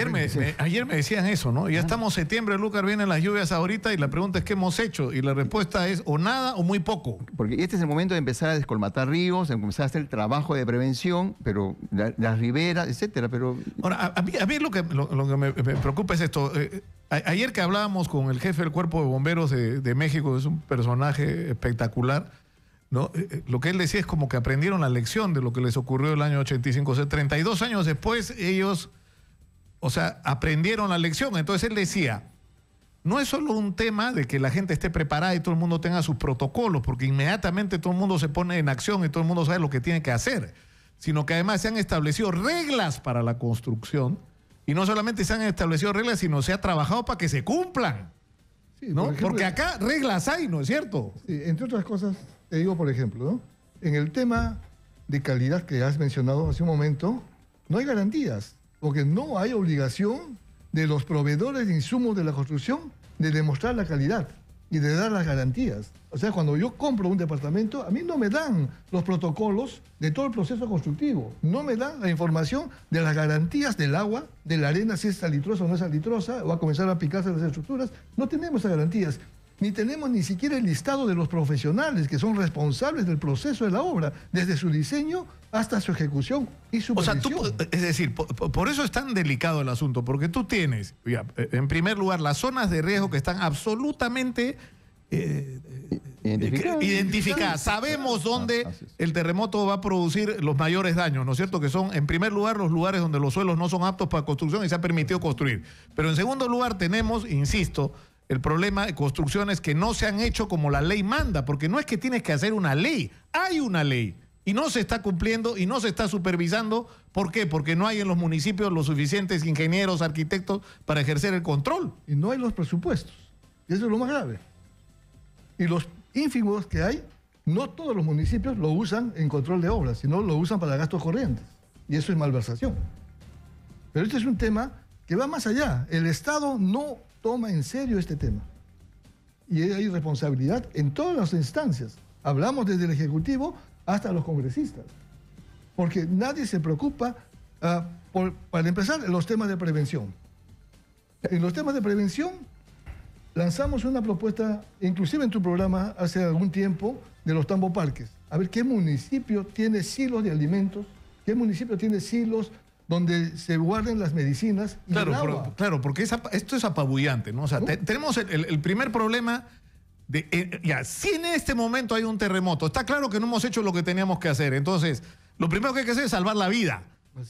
me decían eso, ¿no? Ya estamos septiembre, Lucas, vienen las lluvias ahorita y la pregunta es ¿qué hemos hecho? Y la respuesta es o nada o muy poco. Porque este es el momento de empezar a descolmatar ríos, de empezar a hacer el trabajo de prevención, pero las riberas, etcétera. Pero ahora, a mí lo que me preocupa es esto. Ayer que hablábamos con el jefe del Cuerpo de Bomberos de México, es un personaje espectacular, ¿no? Lo que él decía es como que aprendieron la lección de lo que les ocurrió el año 85. O sea, 32 años después ellos, o sea, aprendieron la lección. Entonces él decía, no es solo un tema de que la gente esté preparada y todo el mundo tenga sus protocolos, porque inmediatamente todo el mundo se pone en acción y todo el mundo sabe lo que tiene que hacer, sino que además se han establecido reglas para la construcción, y no solamente se han establecido reglas, sino se ha trabajado para que se cumplan. Sí, ¿no? por ejemplo, porque acá reglas hay, ¿no es cierto? Sí, entre otras cosas, te digo, por ejemplo, ¿no? En el tema de calidad que has mencionado hace un momento, no hay garantías, porque no hay obligación de los proveedores de insumos de la construcción de demostrar la calidad y de dar las garantías. O sea, cuando yo compro un departamento, a mí no me dan los protocolos de todo el proceso constructivo, no me dan la información de las garantías del agua, de la arena, si es salitrosa o no es salitrosa, va a comenzar a aplicarse las estructuras. No tenemos esas garantías, ni tenemos ni siquiera el listado de los profesionales que son responsables del proceso de la obra, desde su diseño hasta su ejecución y su supervisión. O sea, es decir, por eso es tan delicado el asunto, porque tú tienes, ya, en primer lugar, las zonas de riesgo que están absolutamente identificadas. Sabemos dónde el terremoto va a producir los mayores daños, ¿no es cierto? Que son, en primer lugar, los lugares donde los suelos no son aptos para construcción y se ha permitido construir. Pero en segundo lugar tenemos, insisto, el problema de construcciones que no se han hecho como la ley manda, porque no es que tienes que hacer una ley, hay una ley y no se está cumpliendo y no se está supervisando. ¿Por qué? Porque no hay en los municipios los suficientes ingenieros, arquitectos para ejercer el control. Y no hay los presupuestos, y eso es lo más grave. Y los ínfimos que hay, no todos los municipios lo usan en control de obras, sino lo usan para gastos corrientes, y eso es malversación. Pero este es un tema que va más allá. El Estado no toma en serio este tema. Y hay responsabilidad en todas las instancias. Hablamos desde el Ejecutivo hasta los congresistas. Porque nadie se preocupa, para empezar, en los temas de prevención. En los temas de prevención, lanzamos una propuesta, inclusive en tu programa hace algún tiempo, de los tamboparques. A ver qué municipio tiene silos de alimentos, qué municipio tiene silos donde se guarden las medicinas y el agua. Claro, porque esto es apabullante, ¿no? O sea, tenemos el primer problema de, si en este momento hay un terremoto, está claro que no hemos hecho lo que teníamos que hacer. Entonces, lo primero que hay que hacer es salvar la vida.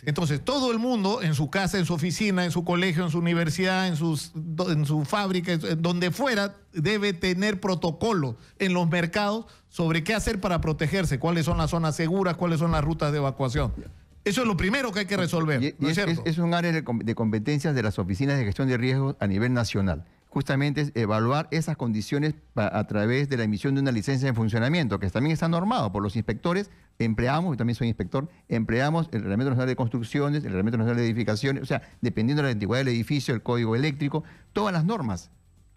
Entonces, todo el mundo, en su casa, en su oficina, en su colegio, en su universidad, en su fábrica, donde fuera, debe tener protocolos en los mercados sobre qué hacer para protegerse, cuáles son las zonas seguras, cuáles son las rutas de evacuación. Eso es lo primero que hay que resolver, ¿no es cierto? Es un área de competencias de las oficinas de gestión de riesgos a nivel nacional. Justamente es evaluar esas condiciones a través de la emisión de una licencia de funcionamiento, que también está normado por los inspectores. Empleamos, yo también soy inspector, empleamos el Reglamento Nacional de Construcciones, el Reglamento Nacional de Edificaciones, o sea, dependiendo de la antigüedad del edificio, el código eléctrico, todas las normas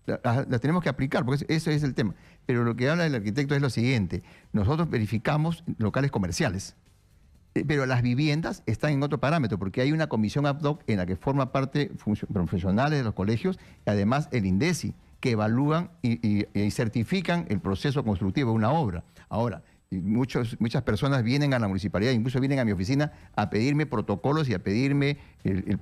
las tenemos que aplicar, porque ese es el tema. Pero lo que habla el arquitecto es lo siguiente: nosotros verificamos locales comerciales, pero las viviendas están en otro parámetro, porque hay una comisión ad hoc en la que forma parte profesionales de los colegios y además el INDECI, que evalúan y certifican el proceso constructivo de una obra. Ahora, muchas personas vienen a la municipalidad, incluso vienen a mi oficina a pedirme protocolos y a pedirme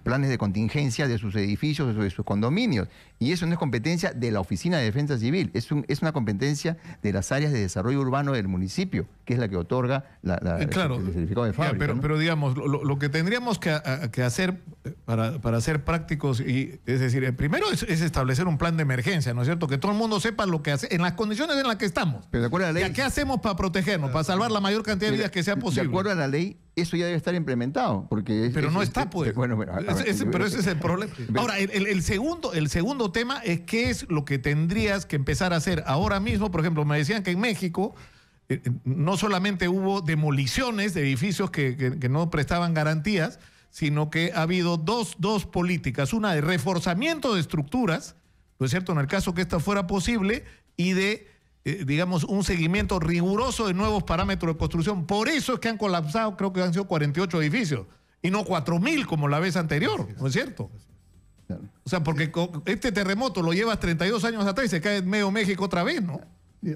planes de contingencia de sus edificios, de sus condominios. Y eso no es competencia de la Oficina de Defensa Civil, es una competencia de las áreas de desarrollo urbano del municipio, que es la que otorga el certificado de fábrica. Pero digamos, lo que tendríamos que hacer para ser prácticos, es decir, primero es establecer un plan de emergencia, ¿no es cierto? Que todo el mundo sepa lo que hace, en las condiciones en las que estamos. Pero de acuerdo a la ley, ¿qué hacemos para protegernos, para salvar la mayor cantidad de vidas que sea posible? De acuerdo a la ley, eso ya debe estar implementado. Pero no está, pues. Pero ese es el problema. Ahora, el segundo tema es qué es lo que tendrías que empezar a hacer ahora mismo. Por ejemplo, me decían que en México no solamente hubo demoliciones de edificios que no prestaban garantías, sino que ha habido dos políticas. Una de reforzamiento de estructuras, ¿no es cierto?, en el caso que esta fuera posible, y de digamos, un seguimiento riguroso de nuevos parámetros de construcción. Por eso es que han colapsado, creo que han sido 48 edificios, y no 4.000 como la vez anterior, ¿no es cierto? O sea, porque este terremoto lo llevas 32 años atrás y se cae en medio México otra vez, ¿no?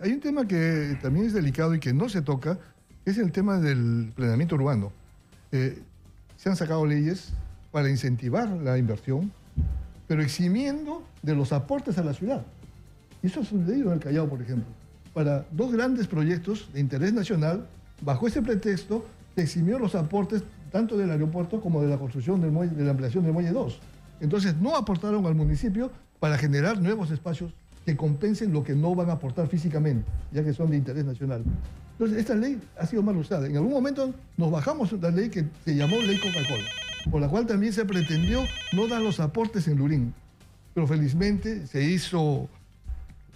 Hay un tema que también es delicado y que no se toca, es el tema del planeamiento urbano. Se han sacado leyes para incentivar la inversión, pero eximiendo de los aportes a la ciudad. Y eso ha sucedido en el Callao, por ejemplo. para dos grandes proyectos de interés nacional. Bajo ese pretexto, se eximió los aportes tanto del aeropuerto como de la construcción del muelle, de la ampliación del muelle 2. Entonces, no aportaron al municipio para generar nuevos espacios que compensen lo que no van a aportar físicamente, ya que son de interés nacional. Entonces, esta ley ha sido mal usada. En algún momento nos bajamos la ley que se llamó Ley Coca-Cola, por la cual también se pretendió no dar los aportes en Lurín. Pero felizmente se hizo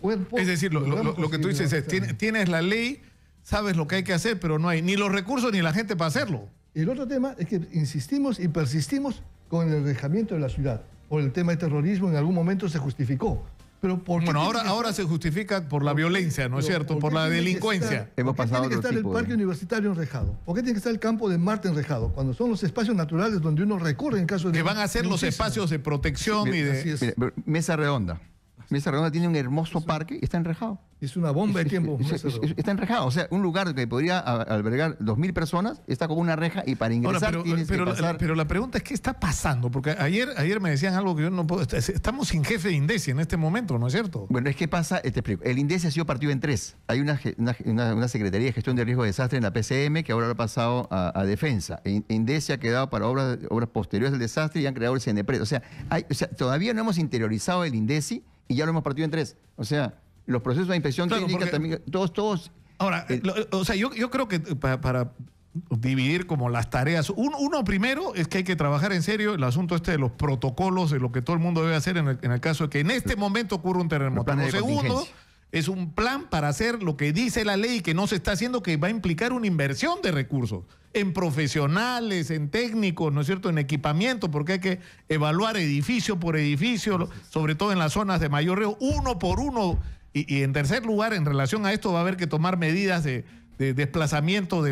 cuerpo. Es decir, lo que tú dices es, tienes la ley, sabes lo que hay que hacer, pero no hay ni los recursos ni la gente para hacerlo. El otro tema es que insistimos y persistimos con el alejamiento de la ciudad. Por el tema de terrorismo en algún momento se justificó. Pero bueno, ahora se justifica por la violencia, ¿no es cierto? Por la delincuencia. Hemos pasado ¿Por qué tiene que estar el parque universitario enrejado? ¿Por qué tiene que estar el campo de Marte enrejado? Cuando son los espacios naturales donde uno recurre en caso de... Que van a ser los espacios de protección y de... Mire, Mesa Redonda. Mesa Redonda tiene un hermoso parque y está enrejado. Es una bomba de tiempo. Está enrejado. O sea, un lugar que podría albergar 2.000 personas está con una reja y para ingresar tienes que pasar... Pero la pregunta es, ¿qué está pasando? Porque ayer me decían algo que yo no puedo... Estamos sin jefe de INDECI en este momento, ¿no es cierto? Bueno, es que pasa, te explico. El INDECI ha sido partido en tres. Hay una Secretaría de Gestión de Riesgo de Desastre en la PCM que ahora lo ha pasado a Defensa. INDECI ha quedado para obras posteriores al desastre y han creado el CNPRED. O sea, todavía no hemos interiorizado el INDECI y ya lo hemos partido en tres. O sea, los procesos de inspección técnica también, todos... Ahora, yo creo que para dividir como las tareas, uno primero es que hay que trabajar en serio el asunto de los protocolos, de lo que todo el mundo debe hacer en el caso de que en este momento ocurra un terremoto. Lo segundo es un plan para hacer lo que dice la ley que no se está haciendo, que va a implicar una inversión de recursos en profesionales, en técnicos, ¿no es cierto?, en equipamiento, porque hay que evaluar edificio por edificio, sobre todo en las zonas de mayor riesgo, uno por uno. Y en tercer lugar, en relación a esto, va a haber que tomar medidas de desplazamiento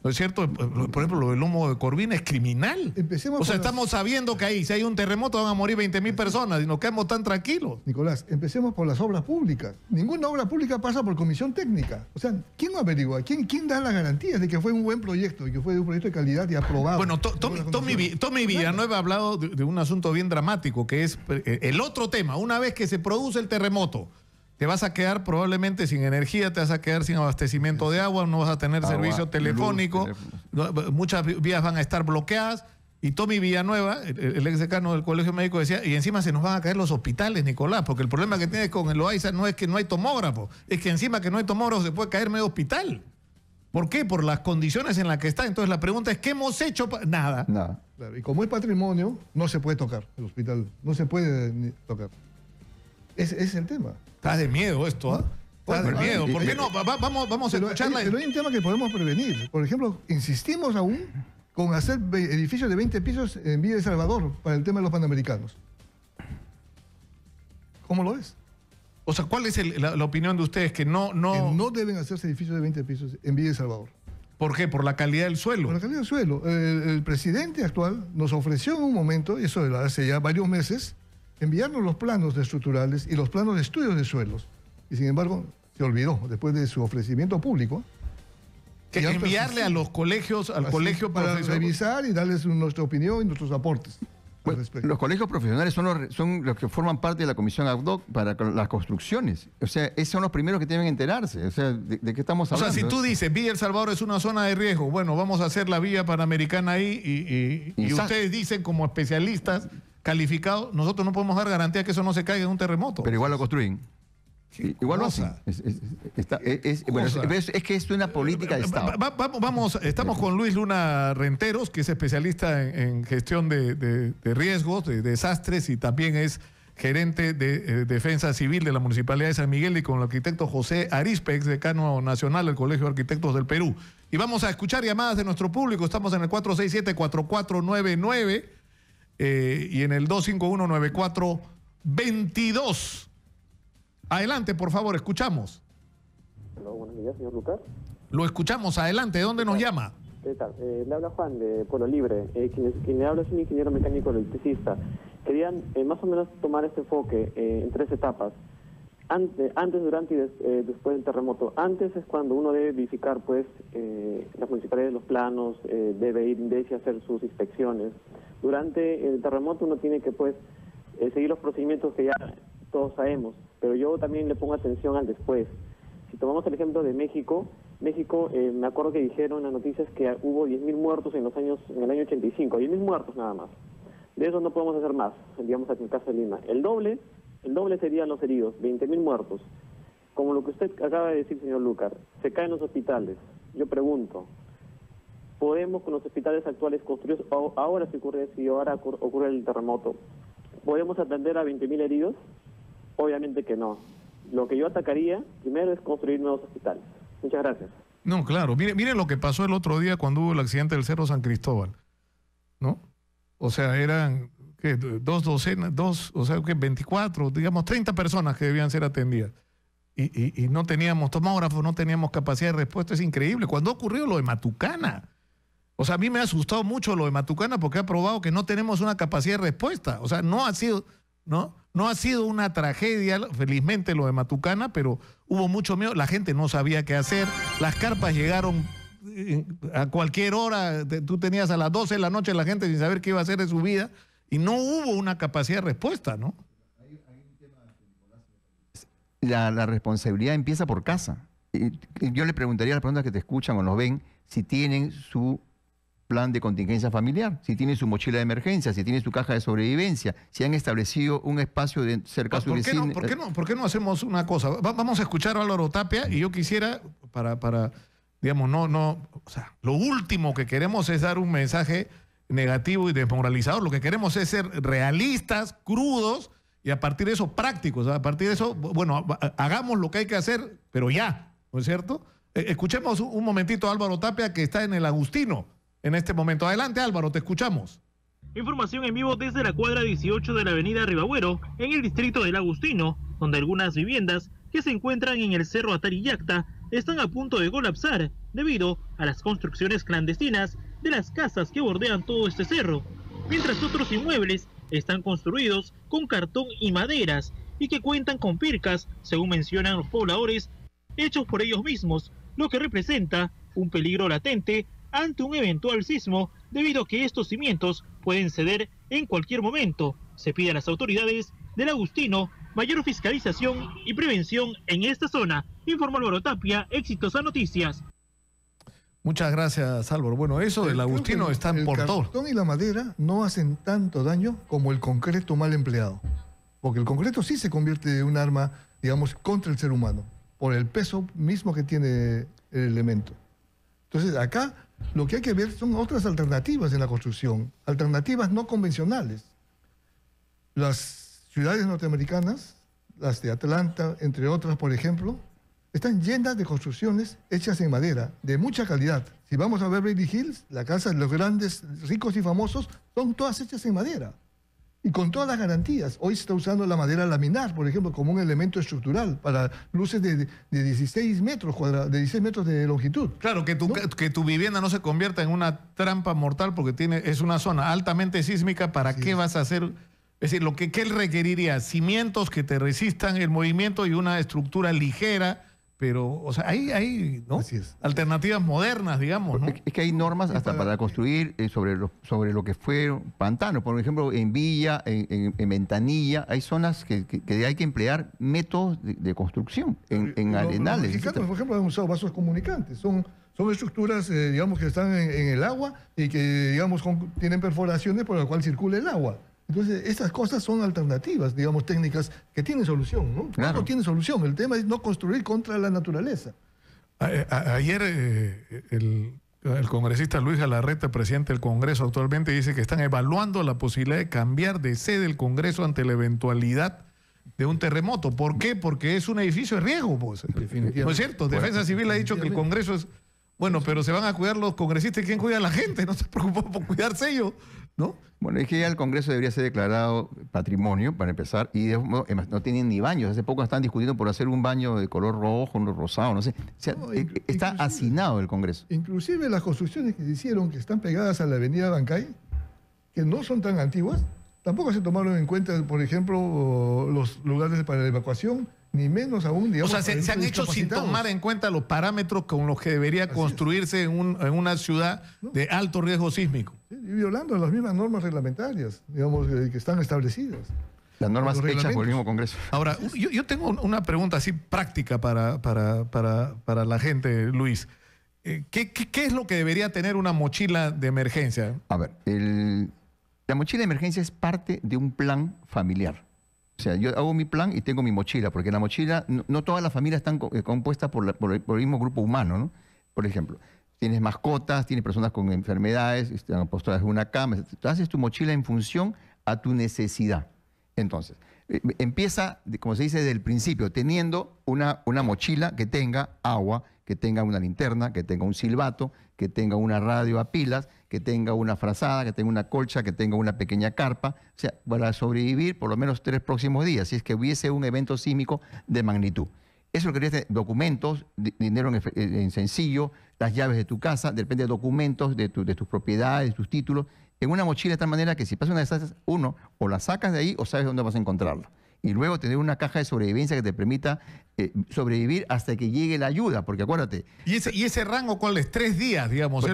¿no es cierto? Por ejemplo, lo del lomo de Corvina es criminal. Estamos sabiendo que ahí, si hay un terremoto, van a morir 20.000 personas y nos quedamos tan tranquilos. Nicolás, empecemos por las obras públicas. Ninguna obra pública pasa por comisión técnica. O sea, ¿quién averigua? ¿Quién da las garantías de que fue un buen proyecto y que fue un proyecto de calidad y aprobado? Bueno, Tommy Villanueva ha hablado de un asunto bien dramático, que es el otro tema. Una vez que se produce el terremoto, te vas a quedar probablemente sin energía, te vas a quedar sin abastecimiento de agua, no vas a tener servicio telefónico, muchas vías van a estar bloqueadas. Y Tommy Villanueva, el ex decano del Colegio Médico, decía, y encima se nos van a caer los hospitales, Nicolás, porque el problema que tienes con el Loaiza no es que no hay tomógrafo, es que encima que no hay tomógrafo se puede caer medio hospital. ¿Por qué? Por las condiciones en las que está. Entonces la pregunta es, ¿qué hemos hecho? Nada. Claro, y como es patrimonio, no se puede tocar el hospital, no se puede ni tocar. Ese es el tema. Está de miedo esto, ¿ah? Está de miedo. ¿Por qué no? Vamos a escucharla. Pero hay un tema que podemos prevenir. Por ejemplo, insistimos aún con hacer edificios de 20 pisos en Villa de Salvador para el tema de los panamericanos. ¿Cómo lo ves? O sea, ¿cuál es la opinión de ustedes? Que no deben hacerse edificios de 20 pisos en Villa de Salvador. ¿Por qué? ¿Por la calidad del suelo? Por la calidad del suelo. El presidente actual nos ofreció en un momento, eso hace ya varios meses, enviarnos los planos estructurales y los planos de estudios de suelos. Y sin embargo, se olvidó, después de su ofrecimiento público. Que enviarle a los colegios, al colegio para revisar y darles nuestra opinión y nuestros aportes. Bueno, los colegios profesionales son los que forman parte de la comisión ad hoc para las construcciones. O sea, esos son los primeros que deben enterarse. O sea, ¿de qué estamos hablando? O sea, si tú dices, Villa El Salvador es una zona de riesgo, bueno, vamos a hacer la vía panamericana ahí y ustedes dicen como especialistas calificados, nosotros no podemos dar garantía que eso no se caiga en un terremoto. Pero igual lo construyen. Igual lo hacen. Es que es una política de Estado. Estamos con Luis Luna Renteros, que es especialista en gestión de riesgos, de desastres, y también es gerente de Defensa Civil de la Municipalidad de San Miguel, y con el arquitecto José Arispe, ex decano nacional del Colegio de Arquitectos del Perú. Y vamos a escuchar llamadas de nuestro público. Estamos en el 467-4499 y en el 251-9422. Adelante, por favor, escuchamos. Hola, buenos días, señor Lucas. Lo escuchamos, adelante. ¿De dónde nos llama? ¿Qué tal? Le habla Juan, de Pueblo Libre. Quien le habla es un ingeniero mecánico electricista. Querían más o menos tomar este enfoque en tres etapas. Antes, durante y después del terremoto. Antes es cuando uno debe verificar, pues, las municipalidades, los planos, debe ir INDECI a hacer sus inspecciones. Durante el terremoto uno tiene que, pues, seguir los procedimientos que ya todos sabemos, pero yo también le pongo atención al después. Si tomamos el ejemplo de México, me acuerdo que dijeron en las noticias que hubo 10.000 muertos en el año 85, 10.000 muertos nada más. De eso no podemos hacer más, digamos, aquí en el caso de Lima. El doble serían los heridos, 20.000 muertos. Como lo que usted acaba de decir, señor Lucar, se caen los hospitales. Yo pregunto, ¿podemos con los hospitales actuales construidos, ahora ocurre el terremoto, ¿podemos atender a 20.000 heridos? Obviamente que no. Lo que yo atacaría primero es construir nuevos hospitales. Muchas gracias. No, claro. Miren lo que pasó el otro día cuando hubo el accidente del Cerro San Cristóbal, ¿no? O sea, eran ¿qué? 24, digamos 30 personas que debían ser atendidas. Y no teníamos tomógrafos, no teníamos capacidad de respuesta. Es increíble. Cuando ocurrió lo de Matucana, o sea, a mí me ha asustado mucho lo de Matucana porque ha probado que no tenemos una capacidad de respuesta. O sea, no ha sido una tragedia, felizmente, lo de Matucana, pero hubo mucho miedo. La gente no sabía qué hacer. Las carpas llegaron a cualquier hora. Tú tenías a las 12 de la noche la gente sin saber qué iba a hacer de su vida y no hubo una capacidad de respuesta, ¿no? La responsabilidad empieza por casa. Yo le preguntaría a las personas que te escuchan o nos ven si tienen su plan de contingencia familiar, si tienen su mochila de emergencia, si tienen su caja de sobrevivencia, si han establecido un espacio cerca a su vecino. ¿Por qué no hacemos una cosa? Vamos a escuchar a Álvaro Tapia y yo quisiera, digamos, o sea, lo último que queremos es dar un mensaje negativo y desmoralizador. Lo que queremos es ser realistas, crudos y a partir de eso prácticos. A partir de eso, bueno, hagamos lo que hay que hacer, pero ya, ¿no es cierto? Escuchemos un momentito a Álvaro Tapia, que está en el Agustino en este momento. Adelante, Álvaro, te escuchamos. Información en vivo desde la cuadra 18 de la avenida Ribagüero, en el distrito del Agustino, donde algunas viviendas que se encuentran en el Cerro Atariyacta están a punto de colapsar debido a las construcciones clandestinas de las casas que bordean todo este cerro, mientras otros inmuebles están construidos con cartón y maderas y que cuentan con pircas, según mencionan los pobladores, hechos por ellos mismos, lo que representa un peligro latente ante un eventual sismo, debido a que estos cimientos pueden ceder en cualquier momento. Se pide a las autoridades del Agustino mayor fiscalización y prevención en esta zona. Informó Álvaro Tapia, Exitosa Noticias. Muchas gracias, Álvaro. Bueno, eso del Agustino está por todo. El cartón y la madera no hacen tanto daño como el concreto mal empleado. Porque el concreto sí se convierte en un arma, digamos, contra el ser humano, por el peso mismo que tiene el elemento. Entonces, acá lo que hay que ver son otras alternativas en la construcción, alternativas no convencionales. Las ciudades norteamericanas, las de Atlanta, entre otras, por ejemplo, están llenas de construcciones hechas en madera, de mucha calidad. Si vamos a ver Beverly Hills, la casa de los grandes, ricos y famosos, son todas hechas en madera. Y con todas las garantías. Hoy se está usando la madera laminar, por ejemplo, como un elemento estructural para luces de 16 metros cuadrados, de 16 metros de longitud. Claro, que tu vivienda no se convierta en una trampa mortal porque es una zona altamente sísmica. ¿Para qué vas a hacer? Es decir, ¿qué requeriría? Cimientos que te resistan el movimiento y una estructura ligera. Pero, o sea, hay ¿no? Alternativas modernas, digamos, ¿no? Es que hay normas hasta para construir sobre lo que fue pantano. Por ejemplo, en Villa, en Ventanilla, hay zonas que hay que emplear métodos de construcción en arenales. Los mexicanos, por ejemplo, han usado vasos comunicantes. Son estructuras, digamos, que están en el agua y que, digamos, tienen perforaciones por las cuales circula el agua. Entonces, estas cosas son alternativas, digamos, técnicas que tienen solución, ¿no? Claro. No tienen solución. El tema es no construir contra la naturaleza. Ayer el congresista Luis Galarreta, presidente del Congreso actualmente, dice que están evaluando la posibilidad de cambiar de sede el Congreso ante la eventualidad de un terremoto. ¿Por qué? Porque es un edificio de riesgo, pues. ¿No es cierto? Defensa Civil ha dicho que el Congreso es... Bueno, pero se van a cuidar los congresistas. ¿Quién cuida a la gente? No se preocupó por cuidarse ellos, ¿no? Bueno, es que ya el Congreso debería ser declarado patrimonio, para empezar, y no tienen ni baños. Hace poco están discutiendo por hacer un baño de color rojo, uno rosado, no sé. O sea, está hacinado el Congreso. Inclusive las construcciones que se hicieron, que están pegadas a la avenida Bancay, que no son tan antiguas, tampoco se tomaron en cuenta, por ejemplo, los lugares para la evacuación, ni menos aún, digamos... O sea, se han hecho sin tomar en cuenta los parámetros con los que debería construirse en una ciudad de alto riesgo sísmico. Sí, y violando las mismas normas reglamentarias, digamos, que están establecidas. Las normas hechas por el mismo Congreso. Ahora, yo tengo una pregunta así práctica para la gente, Luis. ¿Qué es lo que debería tener una mochila de emergencia? A ver, la mochila de emergencia es parte de un plan familiar. O sea, yo hago mi plan y tengo mi mochila, porque la mochila, no todas las familias están compuestas por el mismo grupo humano, ¿no? Por ejemplo, tienes mascotas, tienes personas con enfermedades, están postradas en una cama. Tú haces tu mochila en función a tu necesidad. Entonces, empieza, como se dice, desde el principio, teniendo una mochila que tenga agua, que tenga una linterna, que tenga un silbato, que tenga una radio a pilas, que tenga una frazada, que tenga una colcha, que tenga una pequeña carpa, o sea, para sobrevivir por lo menos 3 próximos días, si es que hubiese un evento sísmico de magnitud. Eso requiere documentos, dinero en sencillo, las llaves de tu casa, depende de documentos de tus propiedades, de tus títulos, en una mochila de tal manera que si pasa una desastre, uno, o la sacas de ahí o sabes dónde vas a encontrarla. Y luego tener una caja de sobrevivencia que te permita sobrevivir hasta que llegue la ayuda, porque acuérdate. ¿Y ese rango cuál es? 3 días, digamos.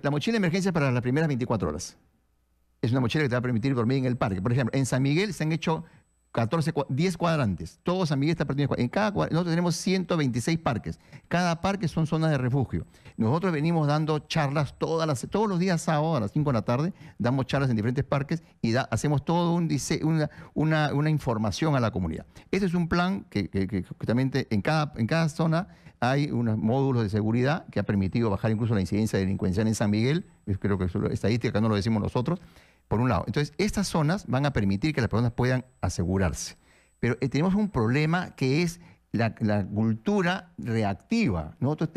La mochila de emergencia es para las primeras 24 horas. Es una mochila que te va a permitir dormir en el parque. Por ejemplo, en San Miguel se han hecho 10 cuadrantes. Todo San Miguel está partido en cuadrantes. Nosotros tenemos 126 parques. Cada parque son zonas de refugio. Nosotros venimos dando charlas todos los días sábado a las 5 de la tarde, damos charlas en diferentes parques y hacemos todo una información a la comunidad. Este es un plan que justamente en cada zona hay unos módulos de seguridad que ha permitido bajar incluso la incidencia delincuencial en San Miguel. Creo que es estadística, que no lo decimos nosotros. Por un lado. Entonces, estas zonas van a permitir que las personas puedan asegurarse. Pero tenemos un problema que es la cultura reactiva. Nosotros,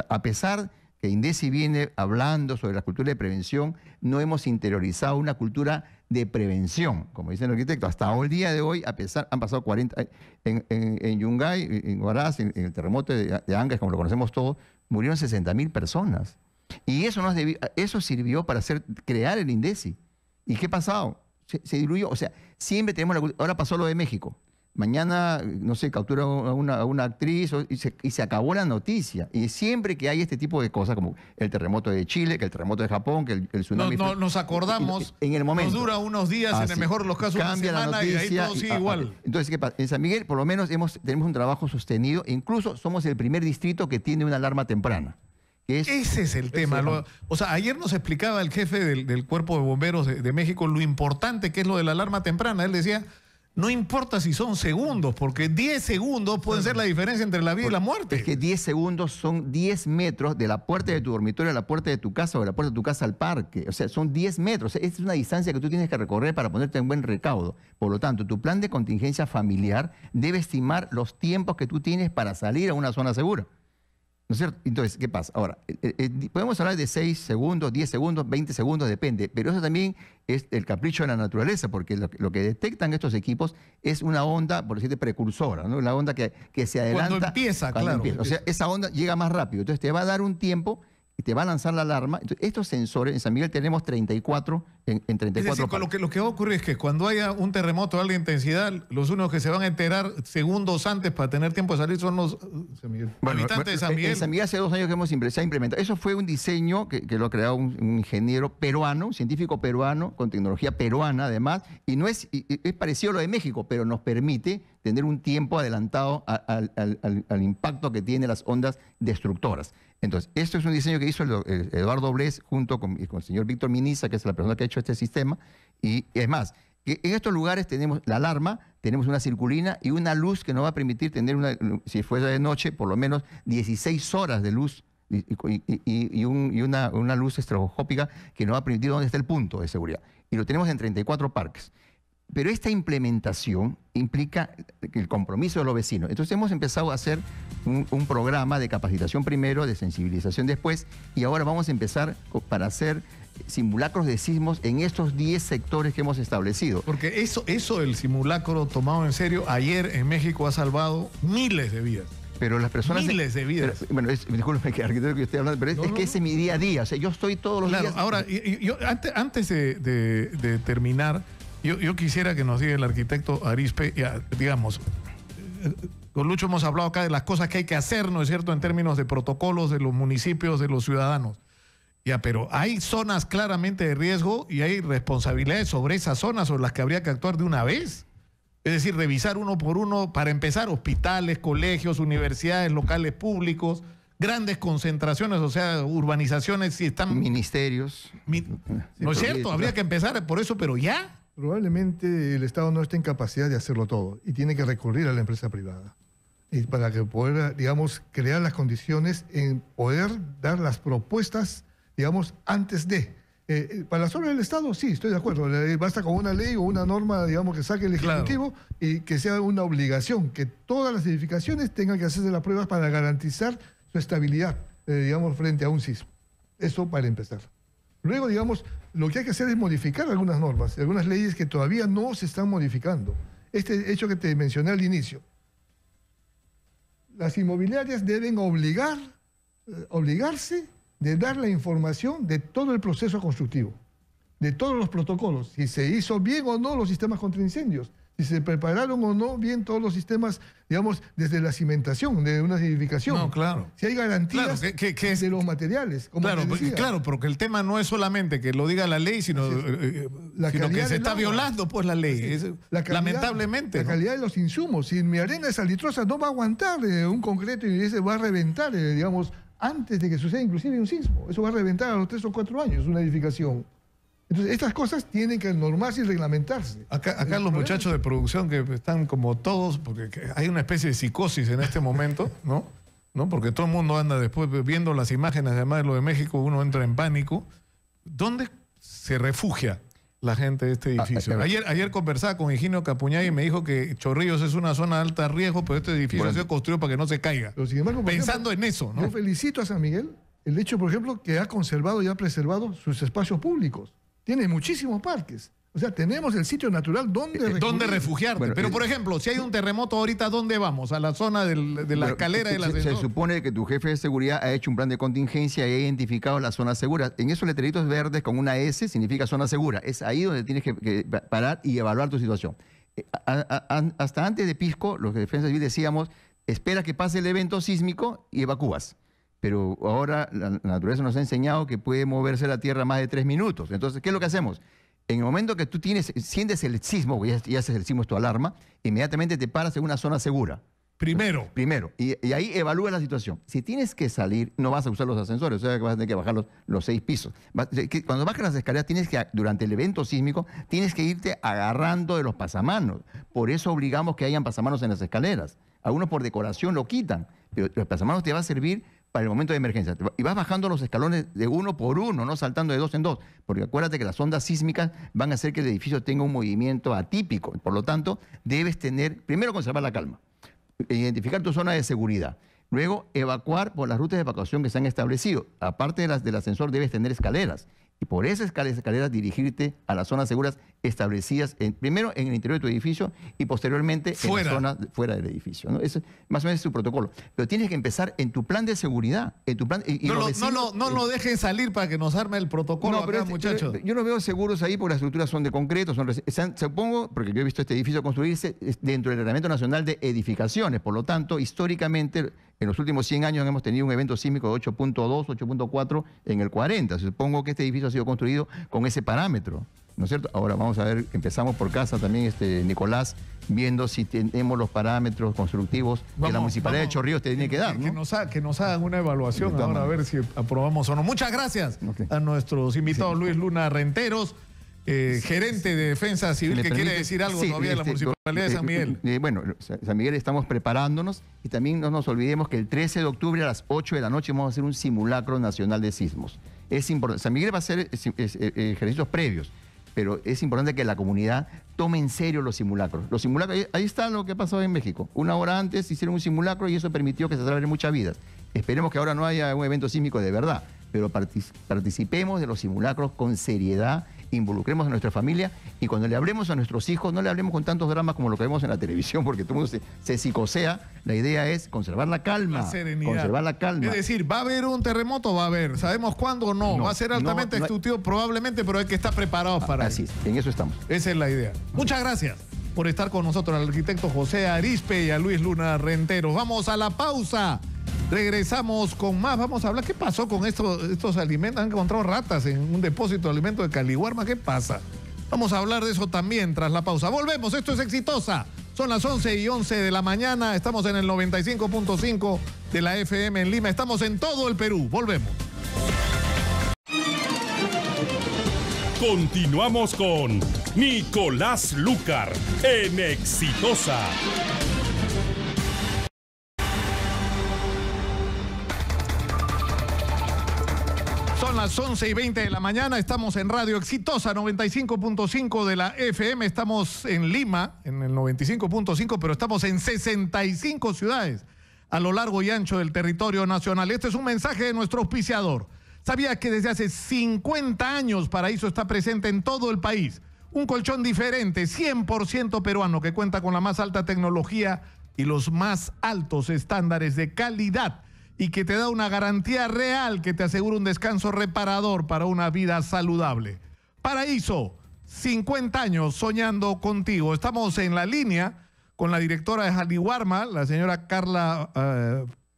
a pesar que INDECI viene hablando sobre la cultura de prevención, no hemos interiorizado una cultura de prevención, como dice el arquitecto. Hasta el día de hoy, han pasado 40... En Yungay, en Huaraz, en el terremoto de Ancash, como lo conocemos todos, murieron 60.000 personas. Y eso sirvió para crear el INDECI. ¿Y qué ha pasado? Se diluyó. O sea, siempre tenemos ahora pasó lo de México. Mañana, no sé, captura a una actriz y se acabó la noticia. Y siempre que hay este tipo de cosas, como el terremoto de Chile, que el terremoto de Japón, que el tsunami... Nos acordamos, en el momento. Nos dura unos días, en el mejor de los casos, cambia una semana, la noticia, y ahí todo sigue igual. Entonces, ¿qué pasa? En San Miguel, por lo menos, tenemos un trabajo sostenido. Incluso somos el primer distrito que tiene una alarma temprana. Ese es el tema. O sea, ayer nos explicaba el jefe del Cuerpo de Bomberos de México lo importante que es lo de la alarma temprana. Él decía, no importa si son segundos, porque 10 segundos pueden ser la diferencia entre la vida y la muerte. Es que 10 segundos son 10 metros de la puerta de tu dormitorio a la puerta de tu casa o de la puerta de tu casa al parque. O sea, son 10 metros. Esa es una distancia que tú tienes que recorrer para ponerte en buen recaudo. Por lo tanto, tu plan de contingencia familiar debe estimar los tiempos que tú tienes para salir a una zona segura. ¿No es cierto? Entonces, ¿qué pasa? Ahora, podemos hablar de 6 segundos, 10 segundos, 20 segundos, depende, pero eso también es el capricho de la naturaleza, porque lo que detectan estos equipos es una onda, por decirte, precursora, ¿no? Una onda que se adelanta. Cuando empieza. O sea, esa onda llega más rápido, entonces te va a dar un tiempo y te va a lanzar la alarma. Entonces, estos sensores, en San Miguel tenemos 34 en 34 Es decir, lo que va a ocurrir es que cuando haya un terremoto de alta intensidad, los únicos que se van a enterar segundos antes para tener tiempo de salir son los habitantes de San Miguel. En San Miguel hace 2 años que se ha implementado. Eso fue un diseño que lo ha creado un ingeniero peruano, un científico peruano, con tecnología peruana además, y no es parecido a lo de México, pero nos permite tener un tiempo adelantado al impacto que tienen las ondas destructoras. Entonces, esto es un diseño que hizo el Eduardo Bles junto con el señor Víctor Miniza, que es la persona que ha hecho este sistema. Y es más, que en estos lugares tenemos la alarma, tenemos una circulina y una luz que nos va a permitir tener, si fuera de noche, por lo menos 16 horas de luz y una luz estroboscópica que nos va a permitir dónde está el punto de seguridad. Y lo tenemos en 34 parques. Pero esta implementación implica el compromiso de los vecinos. Entonces hemos empezado a hacer un programa de capacitación primero, de sensibilización después, y ahora vamos a empezar para hacer simulacros de sismos en estos 10 sectores que hemos establecido. Porque eso del simulacro tomado en serio, ayer en México ha salvado miles de vidas. Pero las personas... Miles de vidas. Pero, bueno, discúlpeme que arquitecto que estoy hablando, pero es que ese es mi día a día. O sea, yo estoy todos los días... Ahora, yo antes de terminar... Yo quisiera que nos diga el arquitecto Arizpe, digamos, con Lucho hemos hablado acá de las cosas que hay que hacer, ¿no es cierto?, en términos de protocolos de los municipios, de los ciudadanos. Pero hay zonas claramente de riesgo y hay responsabilidades sobre esas zonas sobre las que habría que actuar de una vez. Es decir, revisar uno por uno, para empezar, hospitales, colegios, universidades, locales públicos, grandes concentraciones, o sea, urbanizaciones, si están... Ministerios. ¿No es cierto? Habría que empezar por eso, pero ya. Probablemente el Estado no esté en capacidad de hacerlo todo y tiene que recurrir a la empresa privada. Y para que pueda, digamos, crear las condiciones en poder dar las propuestas, digamos, antes de... para las obras del Estado, sí, estoy de acuerdo. Basta con una ley o una norma, digamos, que saque el Ejecutivo, claro, y que sea una obligación, que todas las edificaciones tengan que hacerse las pruebas para garantizar su estabilidad, digamos, frente a un sismo. Eso para empezar. Luego, digamos, lo que hay que hacer es modificar algunas normas, algunas leyes que todavía no se están modificando. Este hecho que te mencioné al inicio. Las inmobiliarias deben obligarse de dar la información de todo el proceso constructivo, de todos los protocolos, si se hizo bien o no los sistemas contra incendios, si se prepararon o no bien todos los sistemas, digamos, desde la cimentación de una edificación. No, claro. Si hay garantías, claro, que de los materiales. Como claro, porque el tema no es solamente que lo diga la ley, sino que se está violando pues la ley. Lamentablemente. La calidad de los insumos. Si mi arena es salitrosa, no va a aguantar un concreto y ese va a reventar, digamos, antes de que suceda inclusive un sismo. Eso va a reventar a los 3 o 4 años una edificación. Entonces, estas cosas tienen que normarse y reglamentarse. Acá los muchachos de producción que están como todos, porque hay una especie de psicosis en este momento, ¿no? Porque todo el mundo anda después viendo las imágenes, además de lo de México, uno entra en pánico. ¿Dónde se refugia la gente de este edificio? Ayer conversaba con Higinio Capuñay y me dijo que Chorrillos es una zona de alto riesgo, pero este edificio ha sido construido para que no se caiga. Pero sin embargo, pensando en eso, ¿no? Yo felicito a San Miguel el hecho, por ejemplo, que ha conservado y ha preservado sus espacios públicos. Tiene muchísimos parques. O sea, tenemos el sitio natural donde refugiarte. Bueno, pero, por ejemplo, si hay un terremoto ahorita, ¿dónde vamos? A la zona de la escalera del ascensor. Se supone que tu jefe de seguridad ha hecho un plan de contingencia y ha identificado las zonas seguras. En esos letreritos verdes con una S significa zona segura. Es ahí donde tienes que parar y evaluar tu situación. Hasta antes de Pisco, los de Defensa Civil decíamos, espera que pase el evento sísmico y evacúas. Pero ahora la naturaleza nos ha enseñado que puede moverse la tierra más de 3 minutos. Entonces, ¿qué es lo que hacemos? En el momento que tú sientes el sismo, ya haces el sismo, es tu alarma, inmediatamente te paras en una zona segura. Primero. Y ahí evalúa la situación. Si tienes que salir, no vas a usar los ascensores, o sea que vas a tener que bajar los 6 pisos. Cuando bajas las escaleras, durante el evento sísmico, tienes que irte agarrando de los pasamanos. Por eso obligamos que hayan pasamanos en las escaleras. Algunos por decoración lo quitan, pero los pasamanos te va a servir para el momento de emergencia. Y vas bajando los escalones de uno por uno, no saltando de 2 en 2, porque acuérdate que las ondas sísmicas van a hacer que el edificio tenga un movimiento atípico. Por lo tanto, debes primero conservar la calma, identificar tu zona de seguridad, luego evacuar por las rutas de evacuación que se han establecido. Aparte del ascensor, debes tener escaleras. Y por esas escaleras dirigirte a las zonas seguras establecidas primero en el interior de tu edificio y posteriormente en la zona fuera del edificio, ¿no? Ese más o menos es tu protocolo. Pero tienes que empezar en tu plan de seguridad. En tu plan, no lo dejen salir para que nos arme el protocolo acá, muchachos. Yo los veo seguros ahí porque las estructuras son de concreto. Supongo, porque yo he visto este edificio construirse dentro del Reglamento Nacional de Edificaciones. Por lo tanto, históricamente, en los últimos 100 años hemos tenido un evento sísmico de 8.2, 8.4 en el 40. Supongo que este edificio ha sido construido con ese parámetro, ¿no es cierto? Ahora vamos a ver, empezamos por casa también, Nicolás, viendo si tenemos los parámetros constructivos que la Municipalidad de Chorrillos tiene que dar, ¿no? Que nos hagan una evaluación ahora a ver si aprobamos o no. Muchas gracias a nuestros invitados. Luis Luna Renteros, gerente de Defensa Civil, que quiere decir algo todavía de la Municipalidad de San Miguel. Bueno, San Miguel estamos preparándonos y también no nos olvidemos que el 13 de octubre a las 8 de la noche vamos a hacer un simulacro nacional de sismos. Es importante. San Miguel va a hacer ejercicios previos, pero es importante que la comunidad tome en serio los simulacros. Los simulacros, ahí está lo que ha pasado en México. 1 hora antes hicieron un simulacro y eso permitió que se salven muchas vidas. Esperemos que ahora no haya un evento sísmico de verdad, pero participemos de los simulacros con seriedad, involucremos a nuestra familia y cuando le hablemos a nuestros hijos, no le hablemos con tantos dramas como lo que vemos en la televisión, porque todo el mundo se psicosea. La idea es conservar la calma. Conservar la calma. Es decir, ¿va a haber un terremoto? Va a haber. ¿Sabemos cuándo o no? Va a ser altamente destructivo probablemente, pero hay que estar preparados para eso. Así es, en eso estamos. Esa es la idea. Muchas gracias por estar con nosotros, al arquitecto José Arizpe y a Luis Luna Renteros. Vamos a la pausa. Regresamos con más. Vamos a hablar. ¿Qué pasó con estos alimentos? Han encontrado ratas en un depósito de alimentos de Calihuarma. ¿Qué pasa? Vamos a hablar de eso también tras la pausa. Volvemos, esto es Exitosa. Son las 11:11 de la mañana, estamos en el 95.5 de la FM en Lima, estamos en todo el Perú. Volvemos. Continuamos con Nicolás Lucar en Exitosa. Son las 11:20 de la mañana, estamos en Radio Exitosa 95.5 de la FM, estamos en Lima, en el 95.5, pero estamos en 65 ciudades a lo largo y ancho del territorio nacional. Este es un mensaje de nuestro auspiciador. ¿Sabía que desde hace 50 años Paraíso está presente en todo el país? Un colchón diferente, 100% peruano, que cuenta con la más alta tecnología y los más altos estándares de calidad, y que te da una garantía real que te asegura un descanso reparador para una vida saludable. Paraíso, 50 años soñando contigo. Estamos en la línea con la directora de Jaliwarma, la señora Carla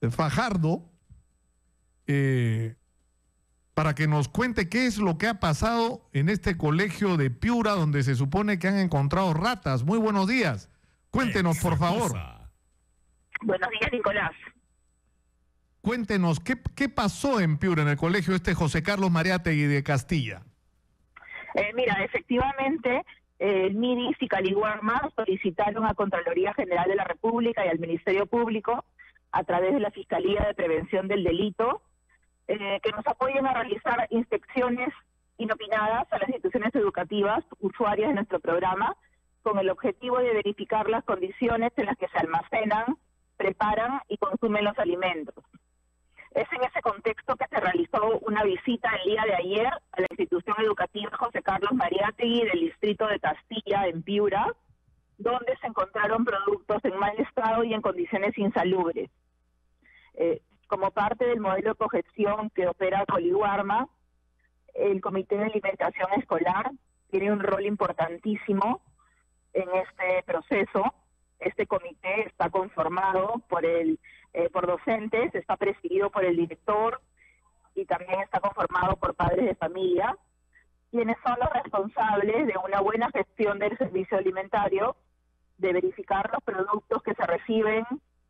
Fajardo, para que nos cuente qué es lo que ha pasado en este colegio de Piura, donde se supone que han encontrado ratas. Muy buenos días. Cuéntenos, por favor. Buenos días, Nicolás. Cuéntenos, ¿qué pasó en Piura, en el colegio José Carlos Mariátegui de Castilla? Mira, efectivamente, el MIDIS y Jaliwarma solicitaron a Contraloría General de la República y al Ministerio Público, a través de la Fiscalía de Prevención del Delito, que nos apoyen a realizar inspecciones inopinadas a las instituciones educativas usuarias de nuestro programa, con el objetivo de verificar las condiciones en las que se almacenan, preparan y consumen los alimentos. Es en ese contexto que se realizó una visita el día de ayer a la institución educativa José Carlos Mariátegui del distrito de Castilla, en Piura, donde se encontraron productos en mal estado y en condiciones insalubres. Como parte del modelo de cogestión que opera Jaliwarma, el Comité de Alimentación Escolar tiene un rol importantísimo en este proceso. Este comité está conformado por docentes, está presidido por el director y también está conformado por padres de familia, quienes son los responsables de una buena gestión del servicio alimentario, de verificar los productos que se reciben,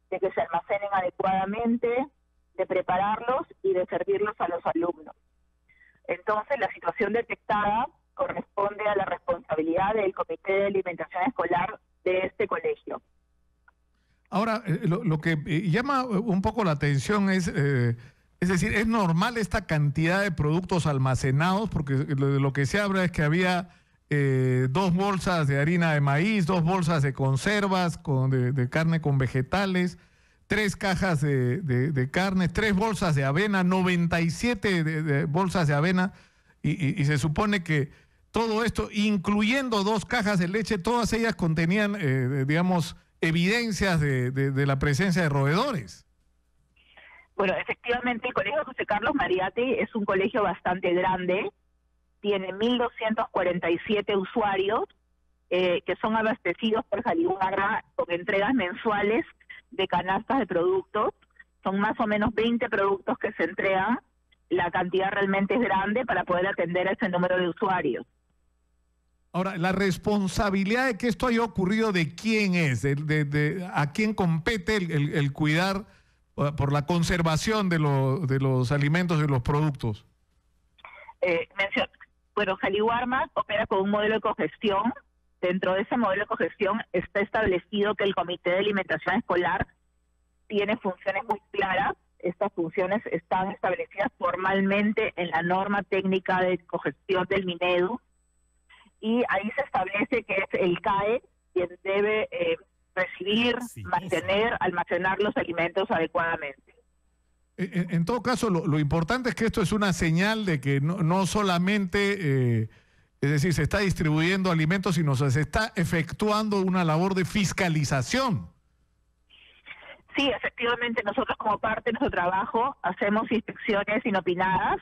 de que se almacenen adecuadamente, de prepararlos y de servirlos a los alumnos. Entonces, la situación detectada corresponde a la responsabilidad del Comité de Alimentación Escolar de este colegio. Ahora, lo que llama un poco la atención es decir, ¿es normal esta cantidad de productos almacenados? Porque de lo que se habla es que había 2 bolsas de harina de maíz, 2 bolsas de conservas de carne con vegetales, 3 cajas de carne, 3 bolsas de avena, 97 de bolsas de avena, y se supone que todo esto, incluyendo 2 cajas de leche, todas ellas contenían, digamos, evidencias de la presencia de roedores. Bueno, efectivamente, el Colegio José Carlos Mariátegui es un colegio bastante grande, tiene 1.247 usuarios que son abastecidos por Jaliwarma con entregas mensuales de canastas de productos. Son más o menos 20 productos que se entregan. La cantidad realmente es grande para poder atender a ese número de usuarios. Ahora, la responsabilidad de que esto haya ocurrido, ¿de quién es? ¿A quién compete el cuidar por la conservación de los alimentos y los productos? Bueno, Jaliwarma opera con un modelo de cogestión. Dentro de ese modelo de cogestión está establecido que el Comité de Alimentación Escolar tiene funciones muy claras. Estas funciones están establecidas formalmente en la norma técnica de cogestión del Minedu, y ahí se establece que es el CAE quien debe recibir, mantener, almacenar los alimentos adecuadamente. En todo caso, lo importante es que esto es una señal de que no solamente, es decir, se está distribuyendo alimentos, sino se está efectuando una labor de fiscalización. Sí, efectivamente, nosotros como parte de nuestro trabajo hacemos inspecciones inopinadas.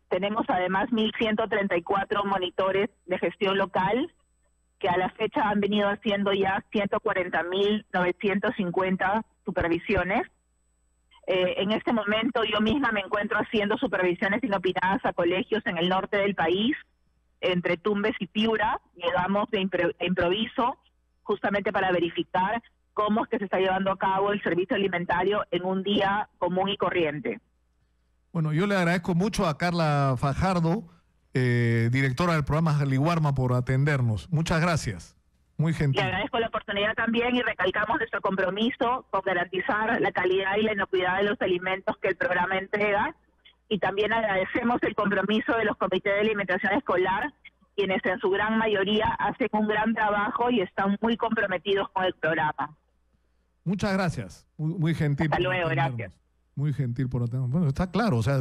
Tenemos además 1.134 monitores de gestión local que a la fecha han venido haciendo ya 140.950 supervisiones. En este momento yo misma me encuentro haciendo supervisiones inopinadas a colegios en el norte del país, entre Tumbes y Piura. Llegamos de improviso justamente para verificar cómo es que se está llevando a cabo el servicio alimentario en un día común y corriente. Bueno, yo le agradezco mucho a Carla Fajardo, directora del programa Jaliwarma, por atendernos. Muchas gracias. Muy gentil. Le agradezco la oportunidad también y recalcamos nuestro compromiso con garantizar la calidad y la inocuidad de los alimentos que el programa entrega. Y también agradecemos el compromiso de los comités de alimentación escolar, quienes en su gran mayoría hacen un gran trabajo y están muy comprometidos con el programa. Muchas gracias. Muy gentil. Hasta luego, gracias. Muy gentil por atendernos. Bueno, está claro, o sea,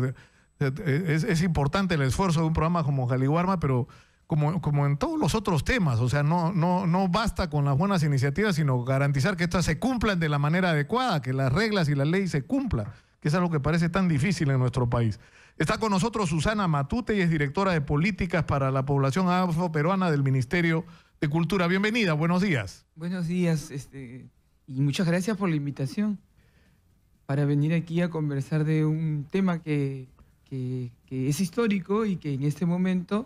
es importante el esfuerzo de un programa como Jaliwarma, pero como en todos los otros temas, o sea, no basta con las buenas iniciativas, sino garantizar que estas se cumplan de la manera adecuada, que las reglas y la ley se cumplan, que es algo que parece tan difícil en nuestro país. Está con nosotros Susana Matute, y es directora de Políticas para la Población Afroperuana del Ministerio de Cultura. Bienvenida, buenos días. Buenos días, y muchas gracias por la invitación para venir aquí a conversar de un tema que es histórico y que en este momento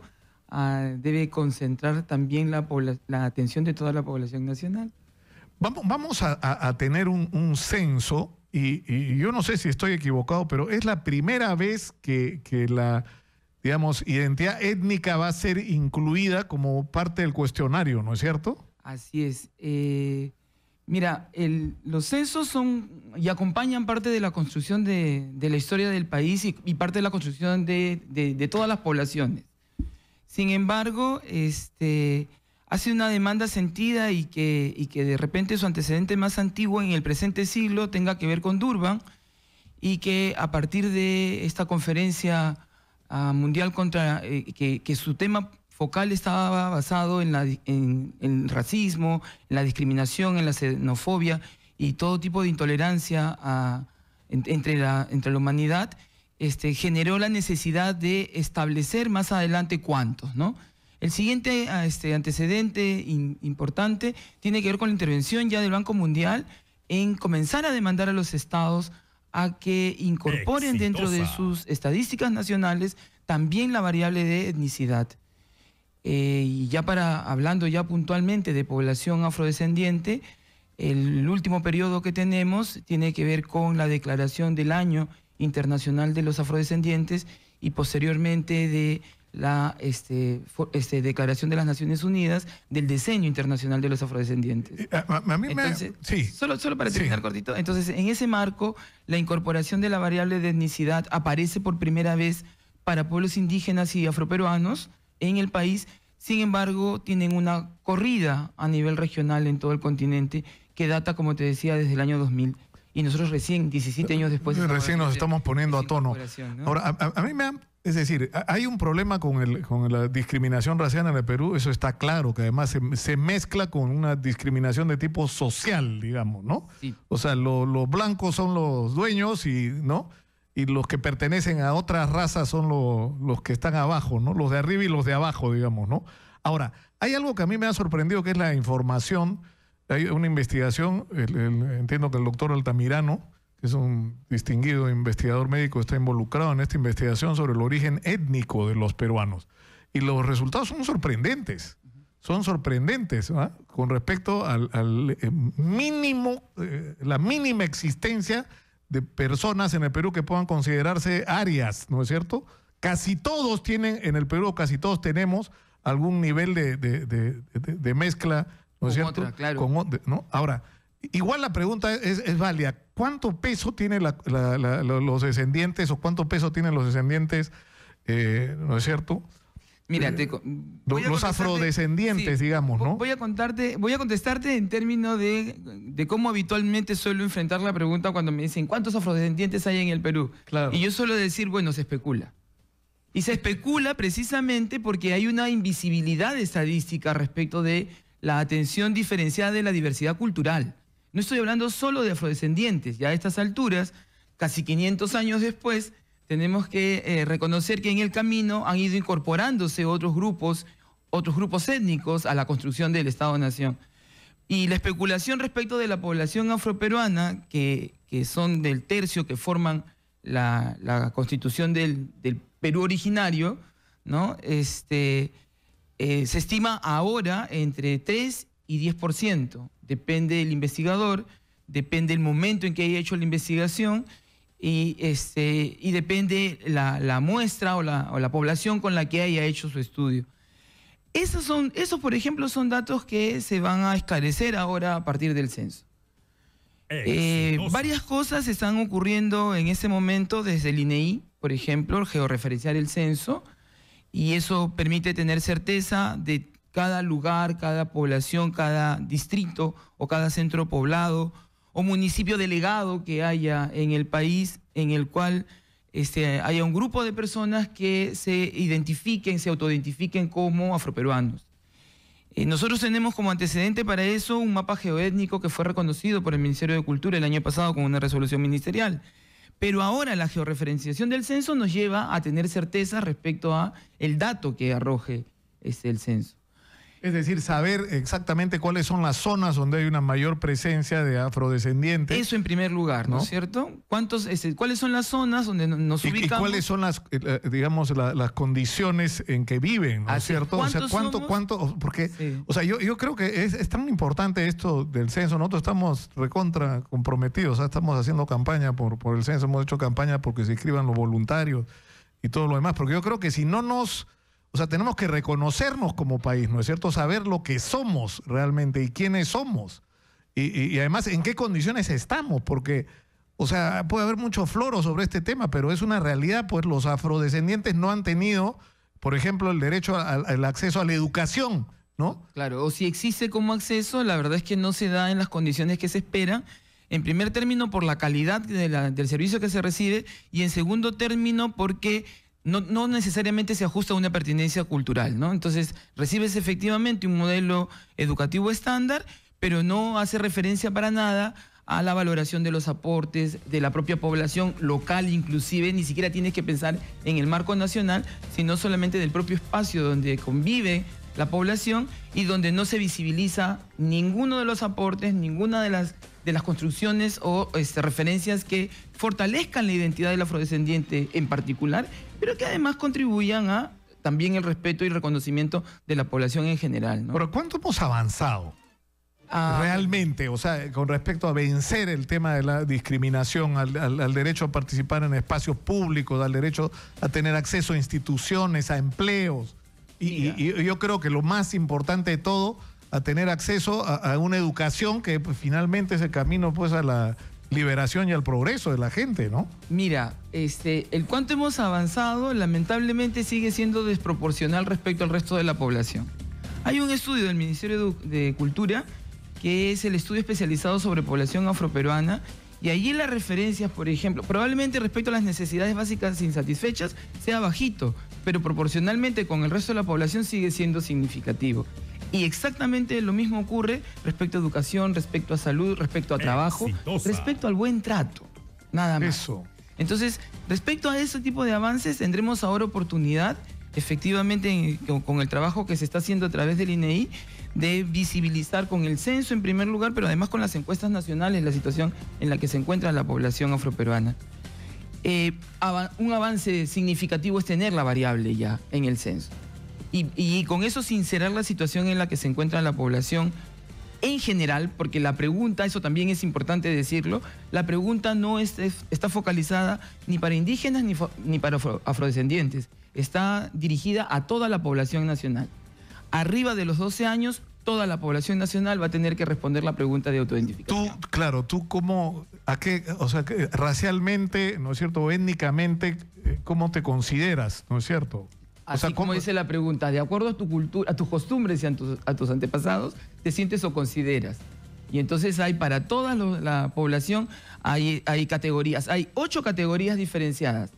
debe concentrar también la atención de toda la población nacional. Vamos a tener un censo, y yo no sé si estoy equivocado, pero es la primera vez que la, digamos, identidad étnica va a ser incluida como parte del cuestionario, ¿no es cierto? Así es. Mira, los censos son y acompañan parte de la construcción de la historia del país y parte de la construcción de todas las poblaciones. Sin embargo, hace una demanda sentida y que de repente su antecedente más antiguo en el presente siglo tenga que ver con Durban, y que a partir de esta conferencia mundial contra que su tema focal estaba basado en el racismo, en la discriminación, en la xenofobia y todo tipo de intolerancia entre la humanidad, generó la necesidad de establecer más adelante cuántos, ¿no? El siguiente antecedente importante tiene que ver con la intervención ya del Banco Mundial en comenzar a demandar a los estados a que incorporen dentro de sus estadísticas nacionales también la variable de etnicidad. Y ya hablando ya puntualmente de población afrodescendiente, el último periodo que tenemos tiene que ver con la declaración del Año Internacional de los Afrodescendientes y posteriormente de la Declaración de las Naciones Unidas del Diseño Internacional de los Afrodescendientes. A mí entonces, sí. Solo para terminar cortito. Entonces, en ese marco, la incorporación de la variable de etnicidad aparece por primera vez para pueblos indígenas y afroperuanos en el país. Sin embargo, tienen una corrida a nivel regional en todo el continente que data, como te decía, desde el año 2000. Y nosotros recién, 17 años después... Recién nos estamos poniendo a tono. ¿No? Ahora, a mí es decir, hay un problema con la discriminación racial en el Perú, eso está claro, que además se mezcla con una discriminación de tipo social, digamos, ¿no? Sí. O sea, los blancos son los dueños ¿no? Y los que pertenecen a otras razas son los que están abajo, ¿no? Los de arriba y los de abajo, digamos, ¿no? Ahora, hay algo que a mí me ha sorprendido, que es la información. Hay una investigación, entiendo que el doctor Altamirano, que es un distinguido investigador médico, está involucrado en esta investigación sobre el origen étnico de los peruanos. Y los resultados son sorprendentes. Son sorprendentes, ¿ah? Con respecto al mínimo, la mínima existencia de personas en el Perú que puedan considerarse arias, ¿no es cierto? Casi todos tienen, en el Perú, casi todos tenemos algún nivel de mezcla, ¿no es cierto? Otra, claro. ¿No? Ahora, igual la pregunta es válida. ¿Cuánto peso tienen los descendientes, o cuánto peso tienen los descendientes, ¿no es cierto? Mira, los afrodescendientes, sí, digamos, ¿no? Voy a contestarte en términos de cómo habitualmente suelo enfrentar la pregunta cuando me dicen ¿cuántos afrodescendientes hay en el Perú? Claro. Y yo suelo decir, bueno, se especula. Y se especula precisamente porque hay una invisibilidad estadística respecto de la atención diferenciada de la diversidad cultural. No estoy hablando solo de afrodescendientes. Ya a estas alturas, casi 500 años después, tenemos que reconocer que en el camino han ido incorporándose otros grupos étnicos a la construcción del Estado-Nación. Y la especulación respecto de la población afroperuana, que son del tercio que forman la constitución del Perú originario, ¿no? Se estima ahora entre 3 y 10%. Depende del investigador, depende del momento en que haya hecho la investigación y depende la muestra o la población con la que haya hecho su estudio. Esos, por ejemplo, son datos que se van a esclarecer ahora a partir del censo. Varias cosas están ocurriendo en ese momento desde el INEI, por ejemplo, el georreferenciar el censo, y eso permite tener certeza de cada lugar, cada población, cada distrito o cada centro poblado o municipio delegado que haya en el país, en el cual haya un grupo de personas que se autoidentifiquen como afroperuanos. Nosotros tenemos como antecedente para eso un mapa geoétnico que fue reconocido por el Ministerio de Cultura el año pasado con una resolución ministerial. Pero ahora la georreferenciación del censo nos lleva a tener certeza respecto a el dato que arroje el censo. Es decir, saber exactamente cuáles son las zonas donde hay una mayor presencia de afrodescendientes. Eso en primer lugar, ¿no es cierto? ¿Cuáles son las zonas donde nos ubicamos? ¿Y cuáles son las condiciones en que viven, ¿no es cierto? O sea, ¿cuánto? Porque, sí. O sea, yo creo que es tan importante esto del censo. Nosotros estamos recontra comprometidos, o sea, estamos haciendo campaña por el censo, hemos hecho campaña porque se inscriban los voluntarios y todo lo demás, porque yo creo que si no nos... O sea, tenemos que reconocernos como país, ¿no es cierto? Saber lo que somos realmente y quiénes somos. Y además, en qué condiciones estamos, porque, o sea, puede haber mucho floro sobre este tema, pero es una realidad, pues los afrodescendientes no han tenido, por ejemplo, el derecho al acceso a la educación, ¿no? Claro, o si existe como acceso, la verdad es que no se da en las condiciones que se esperan. En primer término, por la calidad del servicio que se recibe, y en segundo término, porque... No necesariamente se ajusta a una pertinencia cultural, ¿no? Entonces, recibes efectivamente un modelo educativo estándar, pero no hace referencia para nada a la valoración de los aportes de la propia población local, inclusive, ni siquiera tienes que pensar en el marco nacional, sino solamente del propio espacio donde convive la población y donde no se visibiliza ninguno de los aportes, ninguna de las construcciones o referencias que fortalezcan la identidad del afrodescendiente en particular, pero que además contribuyan a también el respeto y reconocimiento de la población en general, ¿no? Pero ¿cuánto hemos avanzado realmente? O sea, con respecto a vencer el tema de la discriminación, al derecho a participar en espacios públicos, al derecho a tener acceso a instituciones, a empleos. Y yo creo que lo más importante de todo, a tener acceso a una educación que pues, finalmente es el camino pues, a la liberación y al progreso de la gente, ¿no? Mira, el cuánto hemos avanzado lamentablemente sigue siendo desproporcional respecto al resto de la población. Hay un estudio del Ministerio de Cultura que es el estudio especializado sobre población afroperuana, y allí las referencias, por ejemplo, probablemente respecto a las necesidades básicas insatisfechas sea bajito, pero proporcionalmente con el resto de la población sigue siendo significativo. Y exactamente lo mismo ocurre respecto a educación, respecto a salud, respecto a trabajo, respecto al buen trato, nada más. Eso. Entonces, respecto a ese tipo de avances, tendremos ahora oportunidad, efectivamente, con el trabajo que se está haciendo a través del INEI, de visibilizar con el censo en primer lugar, pero además con las encuestas nacionales, la situación en la que se encuentra la población afroperuana. Un avance significativo es tener la variable ya en el censo. Y con eso sincerar la situación en la que se encuentra la población en general, porque la pregunta, eso también es importante decirlo, la pregunta no está focalizada ni para indígenas ni para afrodescendientes, está dirigida a toda la población nacional. Arriba de los 12 años, toda la población nacional va a tener que responder la pregunta de autoidentificación. Tú cómo, o sea, racialmente, ¿no es cierto?, o étnicamente, ¿cómo te consideras, no es cierto? Así, o sea, como dice la pregunta, de acuerdo a tu cultura, a tus costumbres y a tus antepasados, ¿te sientes o consideras? Y entonces hay para toda la población, hay categorías, hay 8 categorías diferenciadas,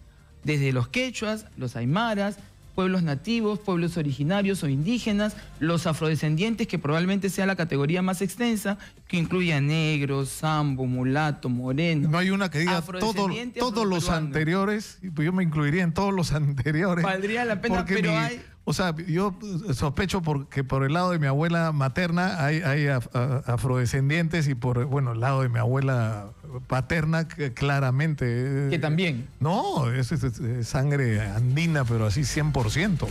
desde los quechuas, los aymaras, pueblos nativos, pueblos originarios o indígenas, los afrodescendientes, que probablemente sea la categoría más extensa, que incluye a negros, sambo, mulato, moreno. No hay una que diga todos los anteriores, yo me incluiría en todos los anteriores. Valdría la pena, pero hay... O sea, yo sospecho porque por el lado de mi abuela materna hay afrodescendientes y por, bueno, el lado de mi abuela paterna claramente. Que también. No, es sangre andina, pero así 100%.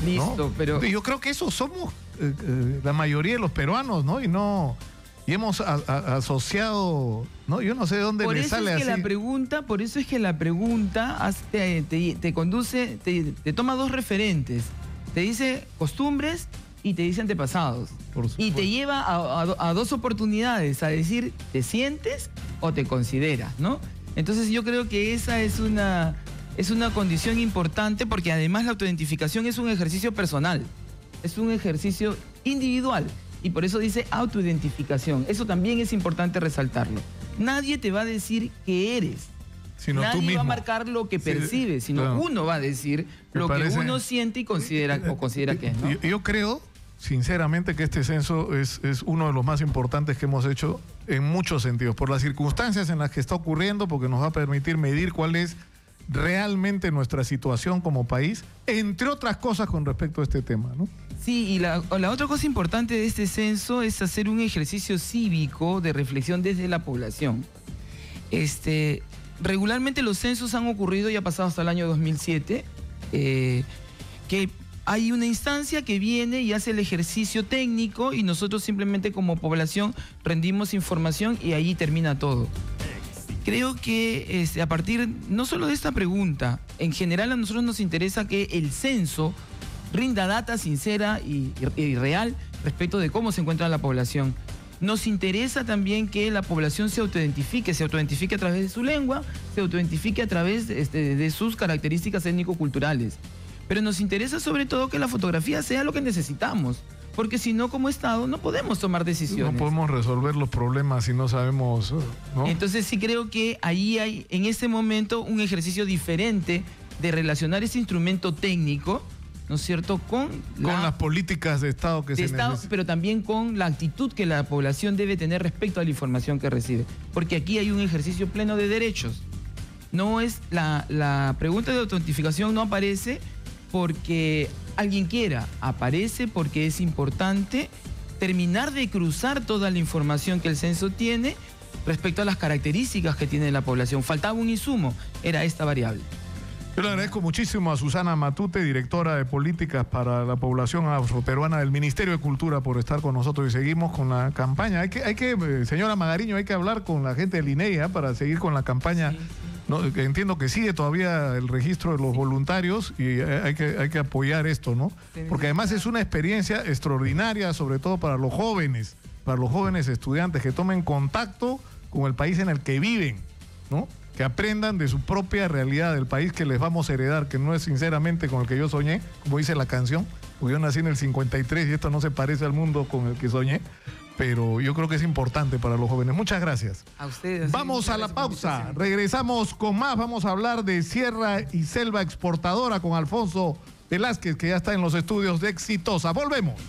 Listo, ¿no? pero... Yo creo que eso somos la mayoría de los peruanos, ¿no? Y hemos asociado, ¿no? Yo no sé de dónde le sale así. Por eso es que la pregunta te conduce, te toma dos referentes. Te dice costumbres y te dice antepasados. Y te lleva a dos oportunidades, a decir, ¿te sientes o te consideras, no? Entonces yo creo que esa es una condición importante, porque además la autoidentificación es un ejercicio personal, es un ejercicio individual. Y por eso dice autoidentificación. Eso también es importante resaltarlo. Nadie te va a decir qué eres. Sino Nadie tú mismo va a marcar lo que percibe, sino uno va a decir lo que uno siente y considera que es, ¿no? Yo creo, sinceramente, que este censo es uno de los más importantes que hemos hecho en muchos sentidos, por las circunstancias en las que está ocurriendo, porque nos va a permitir medir cuál es realmente nuestra situación como país, entre otras cosas con respecto a este tema, ¿no? Sí, y la otra cosa importante de este censo es hacer un ejercicio cívico de reflexión desde la población. Regularmente los censos han ocurrido, ya pasado hasta el año 2007, que hay una instancia que viene y hace el ejercicio técnico y nosotros simplemente como población rendimos información y ahí termina todo. Creo que a partir no solo de esta pregunta, en general a nosotros nos interesa que el censo rinda data sincera y real respecto de cómo se encuentra la población. Nos interesa también que la población se autoidentifique a través de su lengua, se autoidentifique a través de sus características étnico-culturales. Pero nos interesa sobre todo que la fotografía sea lo que necesitamos, porque si no, como Estado, no podemos tomar decisiones. No podemos resolver los problemas si no sabemos, ¿no? Entonces sí creo que ahí hay, en este momento, un ejercicio diferente de relacionar ese instrumento técnico, ¿no es cierto?, con las políticas de Estado que se necesitan. Pero también con la actitud que la población debe tener respecto a la información que recibe. Porque aquí hay un ejercicio pleno de derechos. No es la pregunta de autentificación no aparece porque alguien quiera, aparece porque es importante terminar de cruzar toda la información que el censo tiene respecto a las características que tiene la población. Faltaba un insumo, era esta variable. Yo le agradezco muchísimo a Susana Matute, directora de Políticas para la Población Afroperuana del Ministerio de Cultura, por estar con nosotros, y seguimos con la campaña. Hay que señora Magariño, hay que hablar con la gente del INEI para seguir con la campaña. Sí. No, entiendo que sigue todavía el registro de los voluntarios y hay que apoyar esto, ¿no? Porque además es una experiencia extraordinaria, sobre todo para los jóvenes estudiantes que tomen contacto con el país en el que viven, ¿no? Que aprendan de su propia realidad, del país que les vamos a heredar, que no es sinceramente con el que yo soñé, como dice la canción, porque yo nací en el 53 y esto no se parece al mundo con el que soñé, pero yo creo que es importante para los jóvenes. Muchas gracias. A ustedes. Vamos a la pausa, regresamos con más, vamos a hablar de Sierra y Selva Exportadora con Alfonso Velázquez, que ya está en los estudios de Exitosa. Volvemos.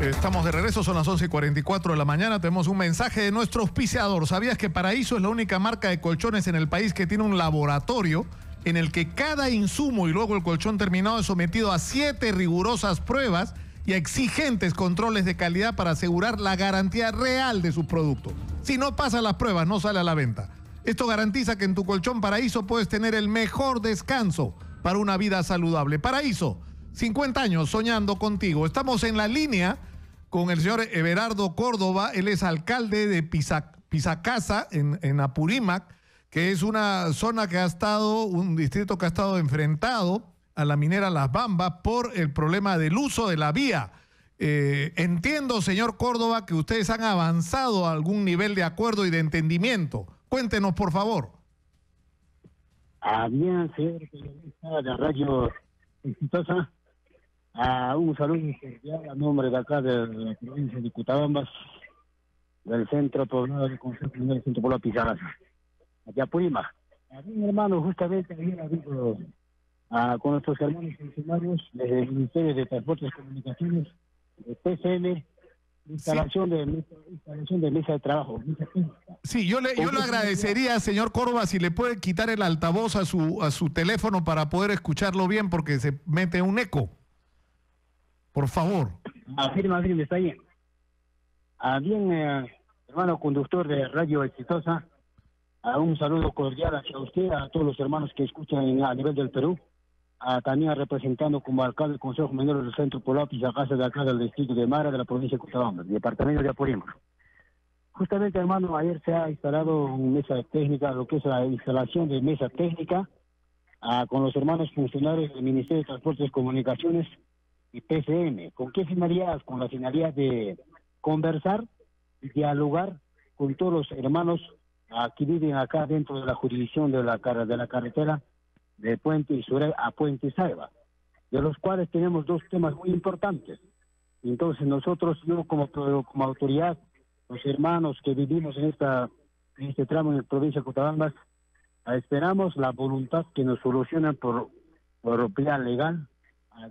Estamos de regreso, son las 11:44 de la mañana. Tenemos un mensaje de nuestro auspiciador. ¿Sabías que Paraíso es la única marca de colchones en el país que tiene un laboratorio en el que cada insumo y luego el colchón terminado es sometido a 7 rigurosas pruebas y a exigentes controles de calidad para asegurar la garantía real de su producto? Si no pasa las pruebas, no sale a la venta. Esto garantiza que en tu colchón Paraíso puedes tener el mejor descanso para una vida saludable. Paraíso, 50 años soñando contigo. Estamos en la línea con el señor Everardo Córdoba. Él es alcalde de Pisacasa, en Apurímac, que es una zona que ha estado, un distrito que ha estado enfrentado a la minera Las Bambas por el problema del uso de la vía. Entiendo, señor Córdoba, que ustedes han avanzado a algún nivel de acuerdo y de entendimiento. Cuéntenos, por favor. Bien, señor periodista de Radio Exitosa. Un saludo cordial a nombre de acá de la provincia de Cutabambas, del centro poblado del Consejo del Centro Poblado Pisacasa, aquí a Apurímac. Bien, hermano, justamente ayer habido con nuestros hermanos funcionarios desde el Ministerio de Transportes y Comunicaciones, de PCM, instalación de mesa de trabajo. Sí, yo le agradecería, señor Córdoba, si le puede quitar el altavoz a su teléfono para poder escucharlo bien, porque se mete un eco. Por favor. Afirma, está bien. Bien, hermano conductor de Radio Exitosa, un saludo cordial hacia usted, a todos los hermanos que escuchan a nivel del Perú. también representando como alcalde del Consejo Menor del Centro Poblado Pisacasa de acá del distrito de Mara de la provincia de Cochabamba, departamento de Apurímac. Justamente, hermano, ayer se ha instalado una mesa técnica, lo que es la instalación de mesa técnica con los hermanos funcionarios del Ministerio de Transportes y Comunicaciones y PCM. ¿Con qué finalidad? Con la finalidad de conversar y dialogar con todos los hermanos que viven acá dentro de la jurisdicción de la carretera de Puente Isurel a Puente Saiba, de los cuales tenemos dos temas muy importantes. Entonces nosotros, yo como autoridad, los hermanos que vivimos en este tramo en la provincia de Cochabamba, esperamos la voluntad que nos solucionen por vía legal,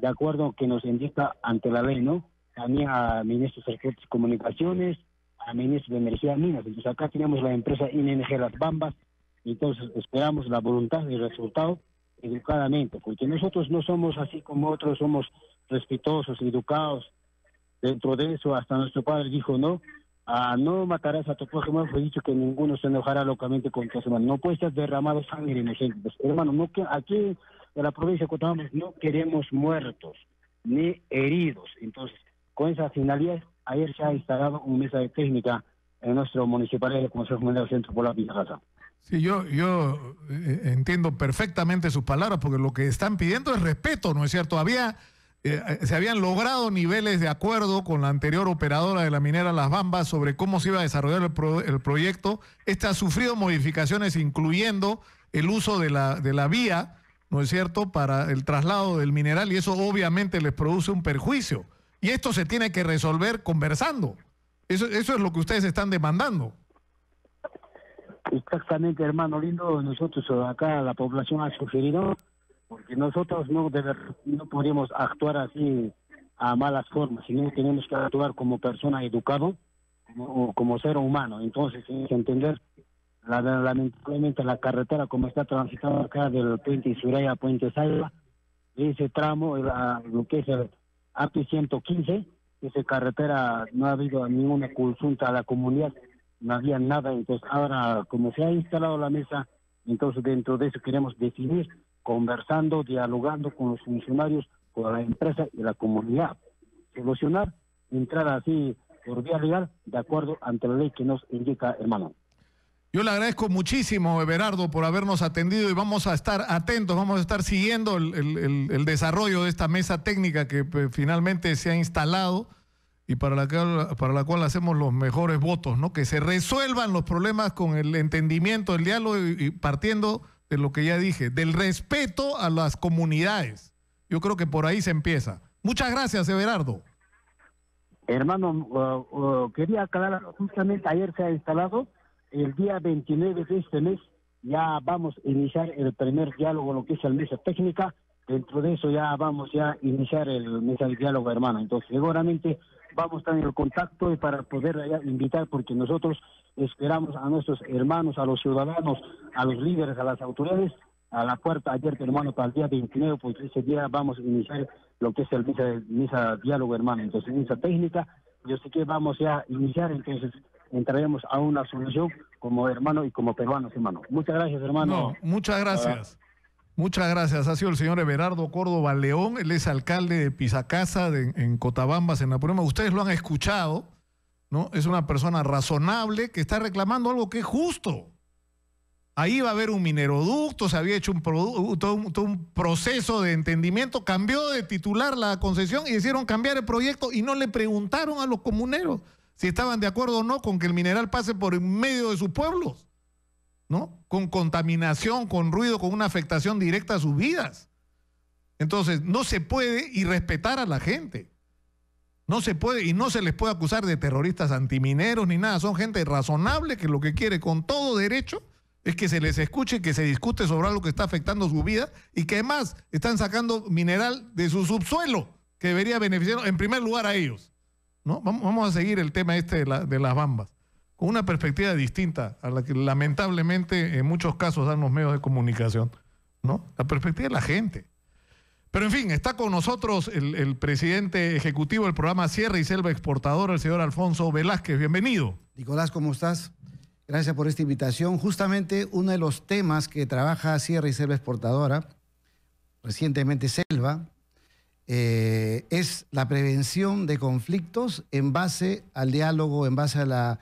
de acuerdo a que nos indica ante la ley, ¿no? También a ministros de Transportes y Comunicaciones, a ministros de Energía y Minas. Entonces acá tenemos la empresa ING Las Bambas, entonces esperamos la voluntad y el resultado educadamente, porque nosotros no somos así como otros, somos respetuosos, educados. Dentro de eso, hasta nuestro padre dijo, no matarás a tu prójimo, fue dicho que ninguno se enojará locamente contra su hermano. No puede ser derramado sangre inocente. Pues, hermano, aquí en la provincia de Cochabamba no queremos muertos ni heridos. Entonces, con esa finalidad, ayer se ha instalado una mesa de técnica en nuestro municipalidad del Consejo Mundial del Centro Poblado Pisacasa. Sí, yo entiendo perfectamente sus palabras, porque lo que están pidiendo es respeto, ¿no es cierto? Se habían logrado niveles de acuerdo con la anterior operadora de la minera Las Bambas sobre cómo se iba a desarrollar el proyecto. Este ha sufrido modificaciones, incluyendo el uso de la vía, ¿no es cierto?, para el traslado del mineral, y eso obviamente les produce un perjuicio. Y esto se tiene que resolver conversando. Eso es lo que ustedes están demandando. Exactamente, hermano lindo. Nosotros acá la población ha sufrido, porque nosotros no podríamos actuar así a malas formas, sino tenemos que actuar como persona educada, como ser humano. Entonces, hay que entender, lamentablemente la carretera como está transitando acá del Puente Isurel a Puente Saiba, ese tramo, lo que es el API 115, esa carretera no ha habido ninguna consulta a la comunidad, no había nada. Entonces ahora, como se ha instalado la mesa, entonces dentro de eso queremos definir, conversando, dialogando con los funcionarios, con la empresa y la comunidad, solucionar, entrar así por vía legal, de acuerdo ante la ley que nos indica, hermano. Yo le agradezco muchísimo, Everardo, por habernos atendido, y vamos a estar atentos, vamos a estar siguiendo el desarrollo de esta mesa técnica que finalmente se ha instalado y para la cual hacemos los mejores votos, ¿no? Que se resuelvan los problemas con el entendimiento, el diálogo y partiendo de lo que ya dije, del respeto a las comunidades. Yo creo que por ahí se empieza. Muchas gracias, Everardo. Hermano, quería aclarar, justamente ayer se ha instalado, el día 29 de este mes ya vamos a iniciar el primer diálogo, lo que es la mesa técnica. Dentro de eso ya vamos a iniciar el mesa de diálogo, hermano. Entonces seguramente vamos a estar en el contacto y para poder invitar, porque nosotros esperamos a nuestros hermanos, a los ciudadanos, a los líderes, a las autoridades, a la puerta abierta, hermano, para el día 29, porque ese día vamos a iniciar lo que es el mesa diálogo, hermano. Entonces, mesa técnica, yo sé que vamos a iniciar, entonces entraremos a una solución como hermano y como peruanos, hermano. Muchas gracias, hermano. No, muchas gracias. Muchas gracias. Ha sido el señor Everardo Córdoba León, él es alcalde de Pisacasa, en Cotabambas, en Apurímac. Ustedes lo han escuchado, ¿no? Es una persona razonable que está reclamando algo que es justo. Ahí va a haber un mineroducto, se había hecho todo un proceso de entendimiento, cambió de titular la concesión y hicieron cambiar el proyecto y no le preguntaron a los comuneros si estaban de acuerdo o no con que el mineral pase por en medio de sus pueblos, ¿no? Con contaminación, con ruido, con una afectación directa a sus vidas. Entonces, no se puede irrespetar a la gente. No se puede y no se les puede acusar de terroristas antimineros ni nada. Son gente razonable que lo que quiere con todo derecho es que se les escuche, que se discute sobre algo que está afectando su vida y que además están sacando mineral de su subsuelo que debería beneficiar en primer lugar a ellos, ¿no? Vamos a seguir el tema de las bambas con una perspectiva distinta a la que lamentablemente en muchos casos dan los medios de comunicación, ¿no? La perspectiva de la gente. Pero en fin, está con nosotros el presidente ejecutivo del programa Sierra y Selva Exportadora, el señor Alfonso Velázquez. Bienvenido. Nicolás, ¿cómo estás? Gracias por esta invitación. Justamente uno de los temas que trabaja Sierra y Selva Exportadora recientemente Selva, es la prevención de conflictos en base al diálogo, en base a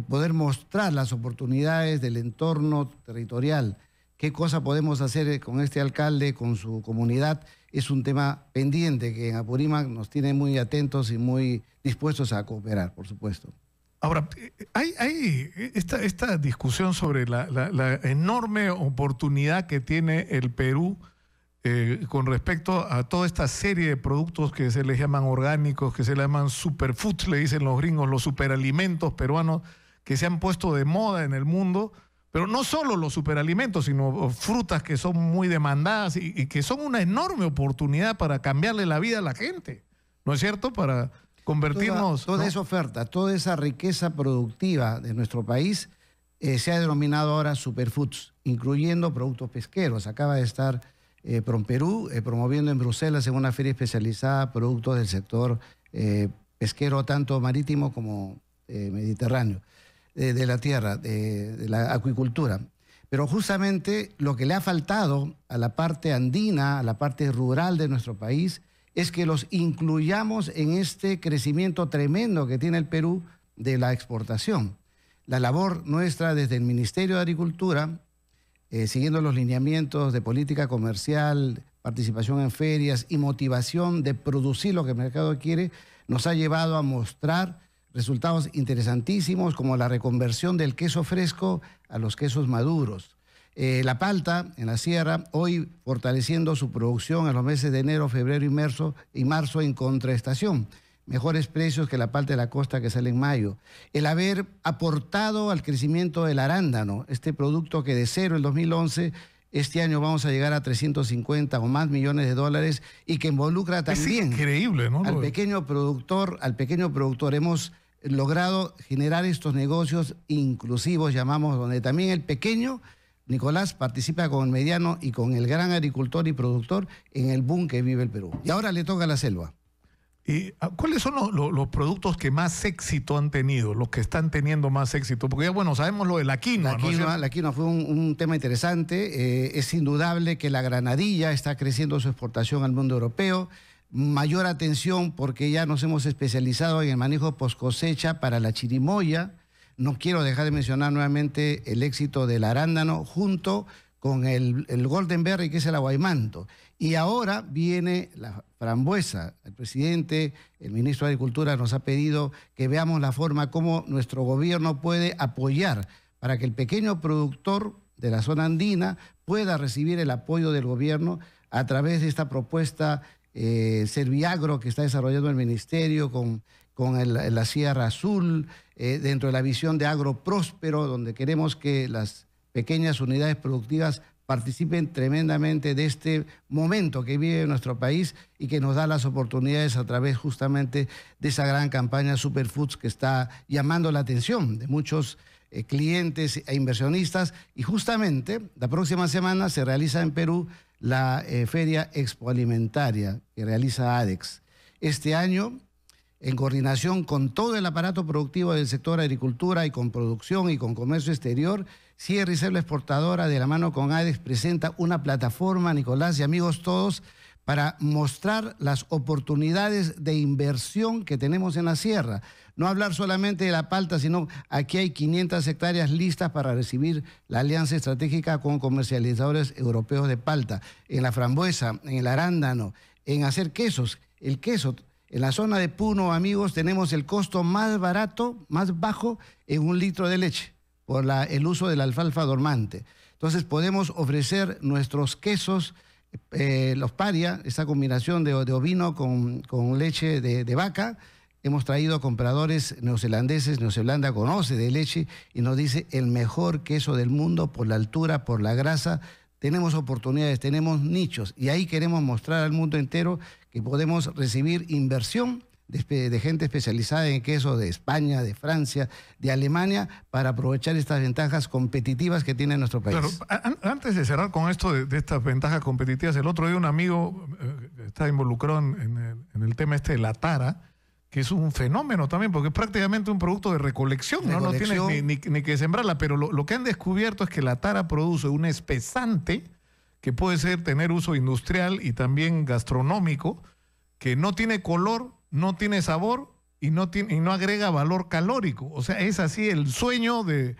poder mostrar las oportunidades del entorno territorial. ¿Qué cosa podemos hacer con este alcalde, con su comunidad? Es un tema pendiente que en Apurímac nos tiene muy atentos y muy dispuestos a cooperar, por supuesto. Ahora, hay esta discusión sobre la enorme oportunidad que tiene el Perú con respecto a toda esta serie de productos que se les llaman orgánicos, que se les llaman superfoods, le dicen los gringos, los superalimentos peruanos, que se han puesto de moda en el mundo, pero no solo los superalimentos, sino frutas que son muy demandadas y que son una enorme oportunidad para cambiarle la vida a la gente, ¿no es cierto? Para convertirnos... Toda esa oferta, toda esa riqueza productiva de nuestro país se ha denominado ahora superfoods, incluyendo productos pesqueros. Acaba de estar PromPerú promoviendo en Bruselas en una feria especializada productos del sector pesquero, tanto marítimo como mediterráneo, de la tierra, de la acuicultura. Pero justamente lo que le ha faltado a la parte andina, a la parte rural de nuestro país, es que los incluyamos en este crecimiento tremendo que tiene el Perú de la exportación. La labor nuestra desde el Ministerio de Agricultura, siguiendo los lineamientos de política comercial, participación en ferias y motivación de producir lo que el mercado quiere, nos ha llevado a mostrar resultados interesantísimos como la reconversión del queso fresco a los quesos maduros. La palta en la sierra, hoy fortaleciendo su producción en los meses de enero, febrero y marzo en contraestación. Mejores precios que la palta de la costa que sale en mayo. El haber aportado al crecimiento del arándano, este producto que de cero en 2011, este año vamos a llegar a 350 o más millones de dólares y que involucra también es increíble, ¿no? al pequeño productor. Hemos logrado generar estos negocios inclusivos, llamamos, donde también el pequeño, Nicolás, participa con el mediano y con el gran agricultor y productor en el boom que vive el Perú. Y ahora le toca a la selva. ¿Y cuáles son los productos que más éxito han tenido, los que están teniendo más éxito? Porque ya, bueno, sabemos lo de la quinoa. La quinoa fue un tema interesante. Es indudable que la granadilla está creciendo su exportación al mundo europeo. Mayor atención porque ya nos hemos especializado en el manejo post cosecha para la chirimoya. No quiero dejar de mencionar nuevamente el éxito del arándano junto con el golden berry, que es el aguaymanto. Y ahora viene la frambuesa. El presidente, el ministro de Agricultura nos ha pedido que veamos la forma como nuestro gobierno puede apoyar para que el pequeño productor de la zona andina pueda recibir el apoyo del gobierno a través de esta propuesta Serviagro que está desarrollando el ministerio con la Sierra Azul, dentro de la visión de agro próspero, donde queremos que las pequeñas unidades productivas participen tremendamente de este momento que vive nuestro país y que nos da las oportunidades a través justamente de esa gran campaña Superfoods que está llamando la atención de muchos clientes e inversionistas. Y justamente la próxima semana se realiza en Perú la Feria Expoalimentaria que realiza ADEX. Este año, en coordinación con todo el aparato productivo del sector agricultura y con producción y con comercio exterior, Sierra y Selva Exportadora, de la mano con ADEX, presenta una plataforma, Nicolás y amigos todos, para mostrar las oportunidades de inversión que tenemos en la sierra. No hablar solamente de la palta, sino aquí hay 500 hectáreas listas para recibir la alianza estratégica con comercializadores europeos de palta, en la frambuesa, en el arándano, en hacer quesos. El queso, en la zona de Puno, amigos, tenemos el costo más barato, más bajo en 1 litro de leche, por el uso de la alfalfa dormante. Entonces podemos ofrecer nuestros quesos, los paria, esa combinación de ovino con leche de vaca. Hemos traído compradores neozelandeses, Neozelanda conoce de leche y nos dice el mejor queso del mundo por la altura, por la grasa. Tenemos oportunidades, tenemos nichos y ahí queremos mostrar al mundo entero que podemos recibir inversión de gente especializada en queso de España, de Francia, de Alemania, para aprovechar estas ventajas competitivas que tiene nuestro país. Claro, antes de cerrar con esto de estas ventajas competitivas, el otro día un amigo está involucrado en el tema de la tara, que es un fenómeno también, porque es prácticamente un producto de recolección, ¿no? No tienes ni que sembrarla, pero lo que han descubierto es que la tara produce un espesante que puede tener uso industrial y también gastronómico, que no tiene color, no tiene sabor y no agrega valor calórico. O sea, es así el sueño de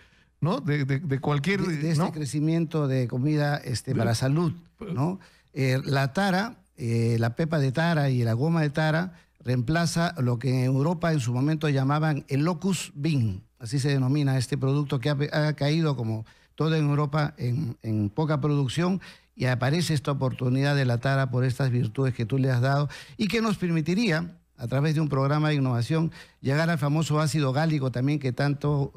cualquier... De este crecimiento de comida para salud, ¿no? La tara, la pepa de tara y la goma de tara reemplaza lo que en Europa en su momento llamaban el locust bean, así se denomina este producto que ha caído como todo en Europa en poca producción, y aparece esta oportunidad de la tara por estas virtudes que tú le has dado y que nos permitiría, a través de un programa de innovación, llegar al famoso ácido gálico también que tanto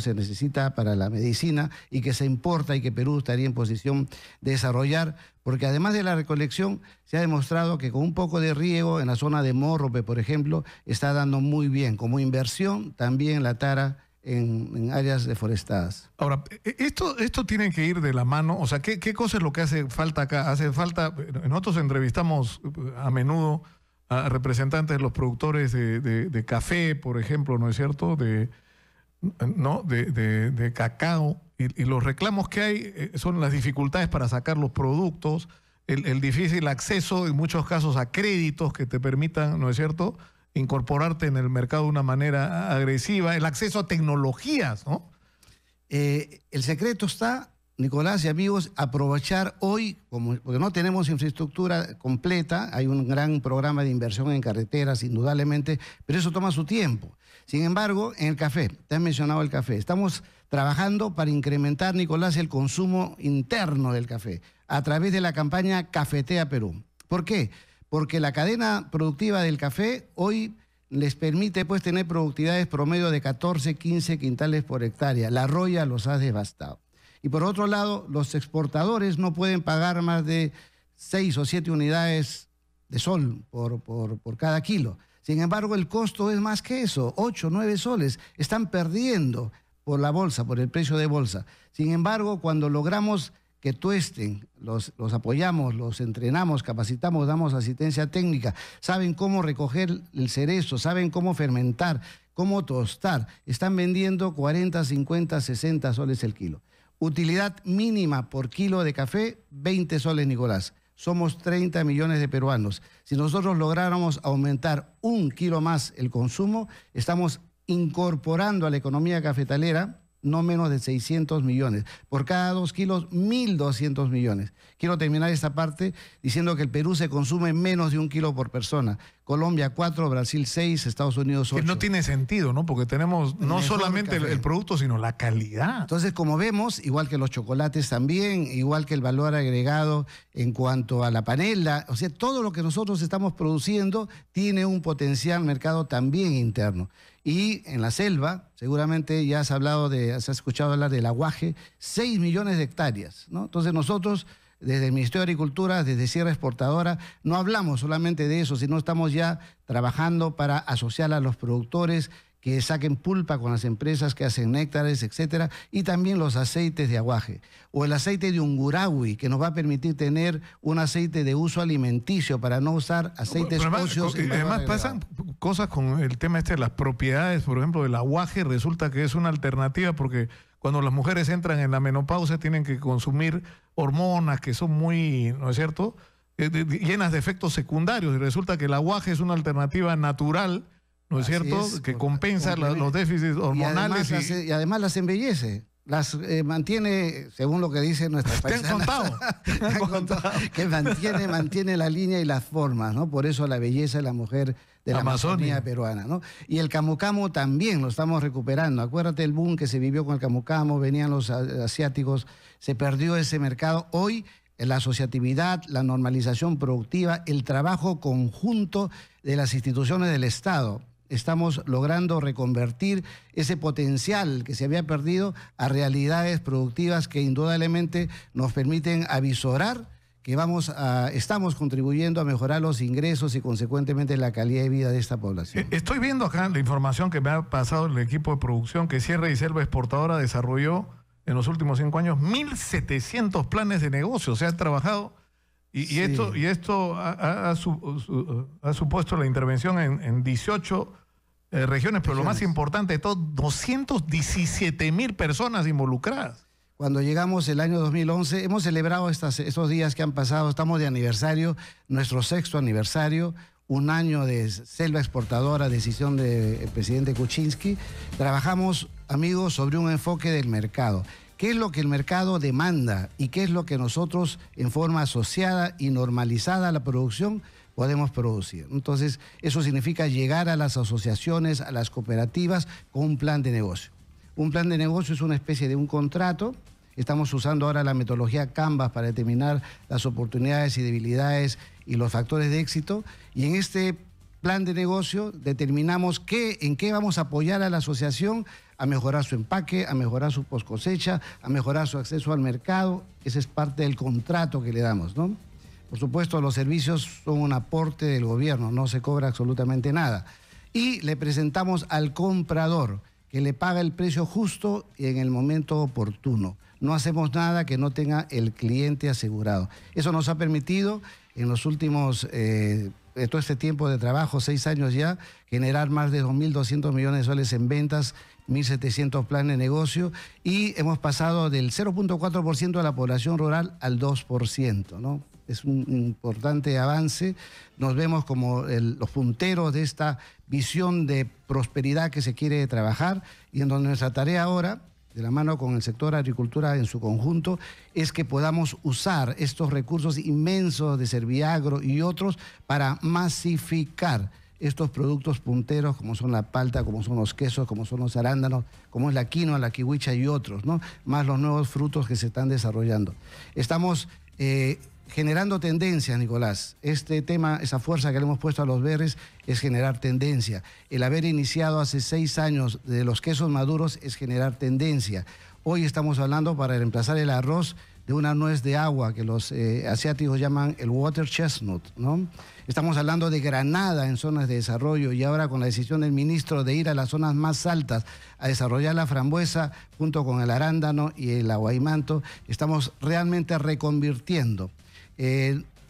se necesita para la medicina y que se importa y que Perú estaría en posición de desarrollar, porque además de la recolección se ha demostrado que con un poco de riego en la zona de Morrope, por ejemplo, está dando muy bien. Como inversión también la tara en áreas deforestadas. Ahora, esto tiene que ir de la mano, o sea, ¿qué cosa es lo que hace falta acá? Hace falta, nosotros entrevistamos a menudo a representantes de los productores de café, por ejemplo, ¿no es cierto?, de cacao, y los reclamos que hay son las dificultades para sacar los productos, el difícil acceso, en muchos casos, a créditos que te permitan, ¿no es cierto?, incorporarte en el mercado de una manera agresiva, el acceso a tecnologías, ¿no? El secreto está, Nicolás y amigos, aprovechar hoy, porque no tenemos infraestructura completa, hay un gran programa de inversión en carreteras, indudablemente, pero eso toma su tiempo. Sin embargo, en el café, te has mencionado el café, estamos trabajando para incrementar, Nicolás, el consumo interno del café a través de la campaña Cafetea Perú. ¿Por qué? Porque la cadena productiva del café hoy les permite tener productividades promedio de 14, 15 quintales por hectárea. La roya los ha devastado. Y por otro lado, los exportadores no pueden pagar más de 6 o 7 unidades de sol por cada kilo. Sin embargo, el costo es más que eso, 8, 9 soles. Están perdiendo por la bolsa, por el precio de bolsa. Sin embargo, cuando logramos que tuesten, los apoyamos, los entrenamos, capacitamos, damos asistencia técnica, saben cómo recoger el cerezo, saben cómo fermentar, cómo tostar. Están vendiendo 40, 50, 60 soles el kilo. Utilidad mínima por kilo de café, 20 soles, Nicolás. Somos 30 millones de peruanos. Si nosotros lográramos aumentar 1 kilo más el consumo, estamos incorporando a la economía cafetalera no menos de 600 millones. Por cada 2 kilos, 1.200 millones. Quiero terminar esta parte diciendo que el Perú se consume menos de 1 kilo por persona. Colombia 4, Brasil 6, Estados Unidos 8. Que no tiene sentido, ¿no? Porque tenemos no solamente el producto, sino la calidad. Entonces, como vemos, igual que los chocolates también, igual que el valor agregado en cuanto a la panela, o sea, todo lo que nosotros estamos produciendo tiene un potencial mercado también interno. Y en la selva, seguramente ya has escuchado hablar del aguaje, 6 millones de hectáreas, ¿no? Entonces nosotros, desde el Ministerio de Agricultura, desde Sierra Exportadora, no hablamos solamente de eso, sino estamos ya trabajando para asociar a los productores que saquen pulpa con las empresas que hacen néctares, etcétera, y también los aceites de aguaje. O el aceite de ungurahui, que nos va a permitir tener un aceite de uso alimenticio para no usar aceites óseos. Además pasan cosas con el tema de las propiedades, por ejemplo, del aguaje, resulta que es una alternativa porque cuando las mujeres entran en la menopausia tienen que consumir hormonas que son muy, ¿no es cierto?, llenas de efectos secundarios, y resulta que el aguaje es una alternativa natural, ¿no es cierto?, que compensa los déficits hormonales. Y además las embellece, las mantiene, según lo que dice nuestra paisana. ¿Te han contado? Que mantiene la línea y las formas, ¿no? Por eso la belleza de la mujer de la Amazonía peruana, ¿no? Y el camu camu también lo estamos recuperando. Acuérdate el boom que se vivió con el camu camu, venían los asiáticos, se perdió ese mercado. Hoy la asociatividad, la normalización productiva, el trabajo conjunto de las instituciones del Estado. Estamos logrando reconvertir ese potencial que se había perdido a realidades productivas que indudablemente nos permiten avisorar que estamos contribuyendo a mejorar los ingresos y consecuentemente la calidad de vida de esta población. Estoy viendo acá la información que me ha pasado el equipo de producción que Sierra y Selva Exportadora desarrolló en los últimos 5 años 1.700 planes de negocio. O sea, ha trabajado y esto ha supuesto la intervención en 18 regiones, pero lo más importante de todo, 217.000 personas involucradas. cuando llegamos el año 2011. Hemos celebrado estos días que han pasado, estamos de aniversario, nuestro 6º aniversario, un año de selva exportadora, decisión del presidente Kuczynski. Trabajamos, amigos, sobre un enfoque del mercado. ¿Qué es lo que el mercado demanda y qué es lo que nosotros, en forma asociada y normalizada a la producción, podemos producir? Entonces, eso significa llegar a las asociaciones, a las cooperativas, con un plan de negocio. Un plan de negocio es una especie de un contrato. Estamos usando ahora la metodología Canvas para determinar las oportunidades y debilidades y los factores de éxito. Y en este plan de negocio determinamos en qué vamos a apoyar a la asociación a mejorar su empaque, a mejorar su post cosecha, a mejorar su acceso al mercado. Ese es parte del contrato que le damos, ¿no? Por supuesto, los servicios son un aporte del gobierno, no se cobra absolutamente nada. Y le presentamos al comprador, que le paga el precio justo y en el momento oportuno. No hacemos nada que no tenga el cliente asegurado. Eso nos ha permitido, en los últimos, todo este tiempo de trabajo, 6 años ya, generar más de 2.200 millones de soles en ventas, 1.700 planes de negocio, y hemos pasado del 0.4% de la población rural al 2%, ¿no? Es un importante avance. Nos vemos como los punteros de esta visión de prosperidad que se quiere trabajar, y en donde nuestra tarea ahora, de la mano con el sector agricultura en su conjunto, es que podamos usar estos recursos inmensos de Serviagro y otros para masificar estos productos punteros, como son la palta, como son los quesos, como son los arándanos, como es la quinoa, la kiwicha y otros, ¿no? Más los nuevos frutos que se están desarrollando. Estamos generando tendencias, Nicolás. Este tema, esa fuerza que le hemos puesto a los berries es generar tendencia. El haber iniciado hace 6 años de los quesos maduros es generar tendencia. Hoy estamos hablando para reemplazar el arroz de una nuez de agua que los asiáticos llaman el water chestnut, ¿no? Estamos hablando de granada en zonas de desarrollo, y ahora con la decisión del ministro de ir a las zonas más altas a desarrollar la frambuesa junto con el arándano y el aguaimanto, estamos realmente reconvirtiendo.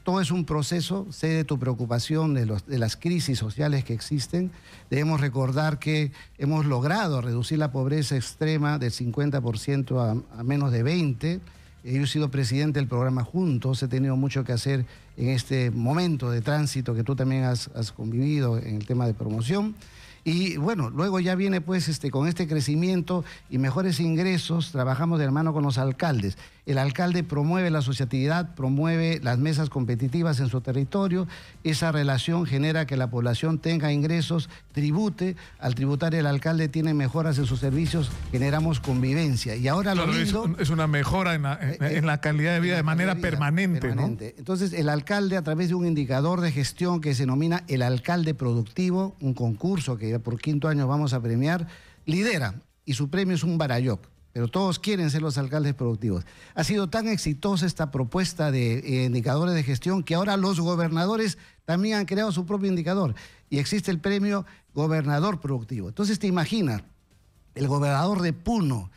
Todo es un proceso. Sé de tu preocupación de las crisis sociales que existen. Debemos recordar que hemos logrado reducir la pobreza extrema del 50% a menos de 20%. Yo he sido presidente del programa Juntos, he tenido mucho que hacer en este momento de tránsito que tú también has convivido en el tema de promoción. Y bueno, luego ya viene pues con este crecimiento y mejores ingresos, trabajamos de la mano con los alcaldes. El alcalde promueve la asociatividad, promueve las mesas competitivas en su territorio. Esa relación genera que la población tenga ingresos, tribute. Al tributar, el alcalde tiene mejoras en sus servicios, generamos convivencia. Y ahora claro, lo lindo, es una mejora en la calidad de vida de manera permanente, ¿no? Entonces, el alcalde, a través de un indicador de gestión que se denomina el alcalde productivo, un concurso que por 5º año vamos a premiar, lidera, y su premio es un Barayoc. Pero todos quieren ser los alcaldes productivos. Ha sido tan exitosa esta propuesta de indicadores de gestión que ahora los gobernadores también han creado su propio indicador, y existe el premio Gobernador Productivo. Entonces te imaginas, el gobernador de Puno,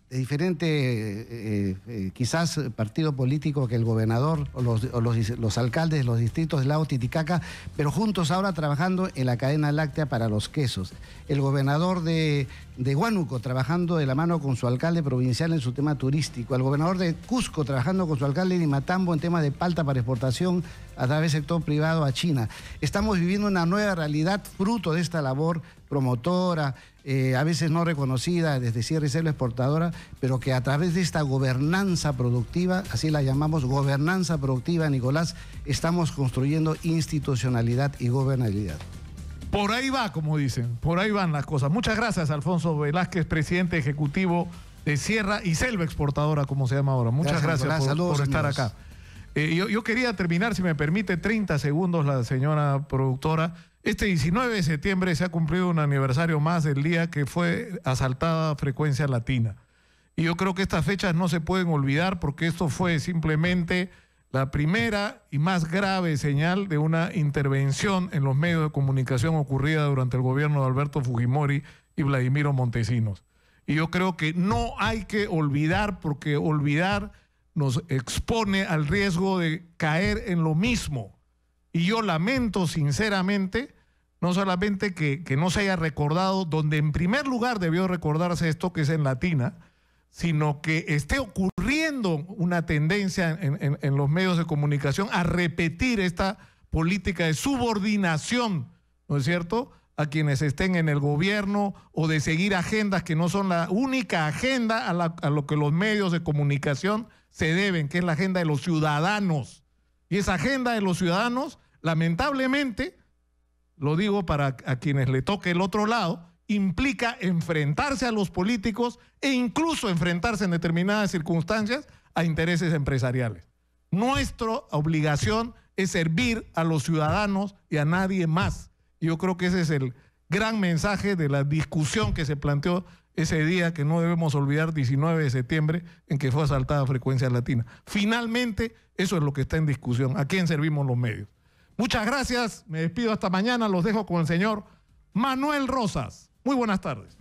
de diferente quizás partido político que el gobernador o los alcaldes de los distritos del lago Titicaca, pero juntos ahora trabajando en la cadena láctea para los quesos. El gobernador de Huánuco trabajando de la mano con su alcalde provincial en su tema turístico. El gobernador de Cusco trabajando con su alcalde de Imatambo en temas de palta para exportación a través del sector privado a China. Estamos viviendo una nueva realidad fruto de esta labor promotora, a veces no reconocida desde Sierra y Selva Exportadora, pero que a través de esta gobernanza productiva, así la llamamos gobernanza productiva, Nicolás, estamos construyendo institucionalidad y gobernabilidad. Por ahí va, como dicen, por ahí van las cosas. Muchas gracias, Alfonso Velázquez, presidente ejecutivo de Sierra y Selva Exportadora, como se llama ahora. Muchas gracias por estar acá. Yo quería terminar, si me permite, 30 segundos, la señora productora. Este 19 de septiembre se ha cumplido un aniversario más del día que fue asaltada Frecuencia Latina. Y yo creo que estas fechas no se pueden olvidar, porque esto fue simplemente la primera y más grave señal de una intervención en los medios de comunicación ocurrida durante el gobierno de Alberto Fujimori y Vladimiro Montesinos. Y yo creo que no hay que olvidar, porque olvidar nos expone al riesgo de caer en lo mismo. Y yo lamento sinceramente, no solamente que no se haya recordado donde en primer lugar debió recordarse esto, que es en Latina, sino que esté ocurriendo una tendencia en los medios de comunicación a repetir esta política de subordinación, ¿no es cierto?, a quienes estén en el gobierno, o de seguir agendas que no son la única agenda a lo que los medios de comunicación se deben, que es la agenda de los ciudadanos. Y esa agenda de los ciudadanos, lamentablemente, lo digo para a quienes le toque el otro lado, implica enfrentarse a los políticos e incluso enfrentarse en determinadas circunstancias a intereses empresariales. Nuestra obligación es servir a los ciudadanos y a nadie más. Yo creo que ese es el gran mensaje de la discusión que se planteó ese día, que no debemos olvidar, 19 de septiembre, en que fue asaltada Frecuencia Latina. Finalmente, eso es lo que está en discusión. ¿A quién servimos los medios? Muchas gracias, me despido hasta mañana, los dejo con el señor Manuel Rosas. Muy buenas tardes.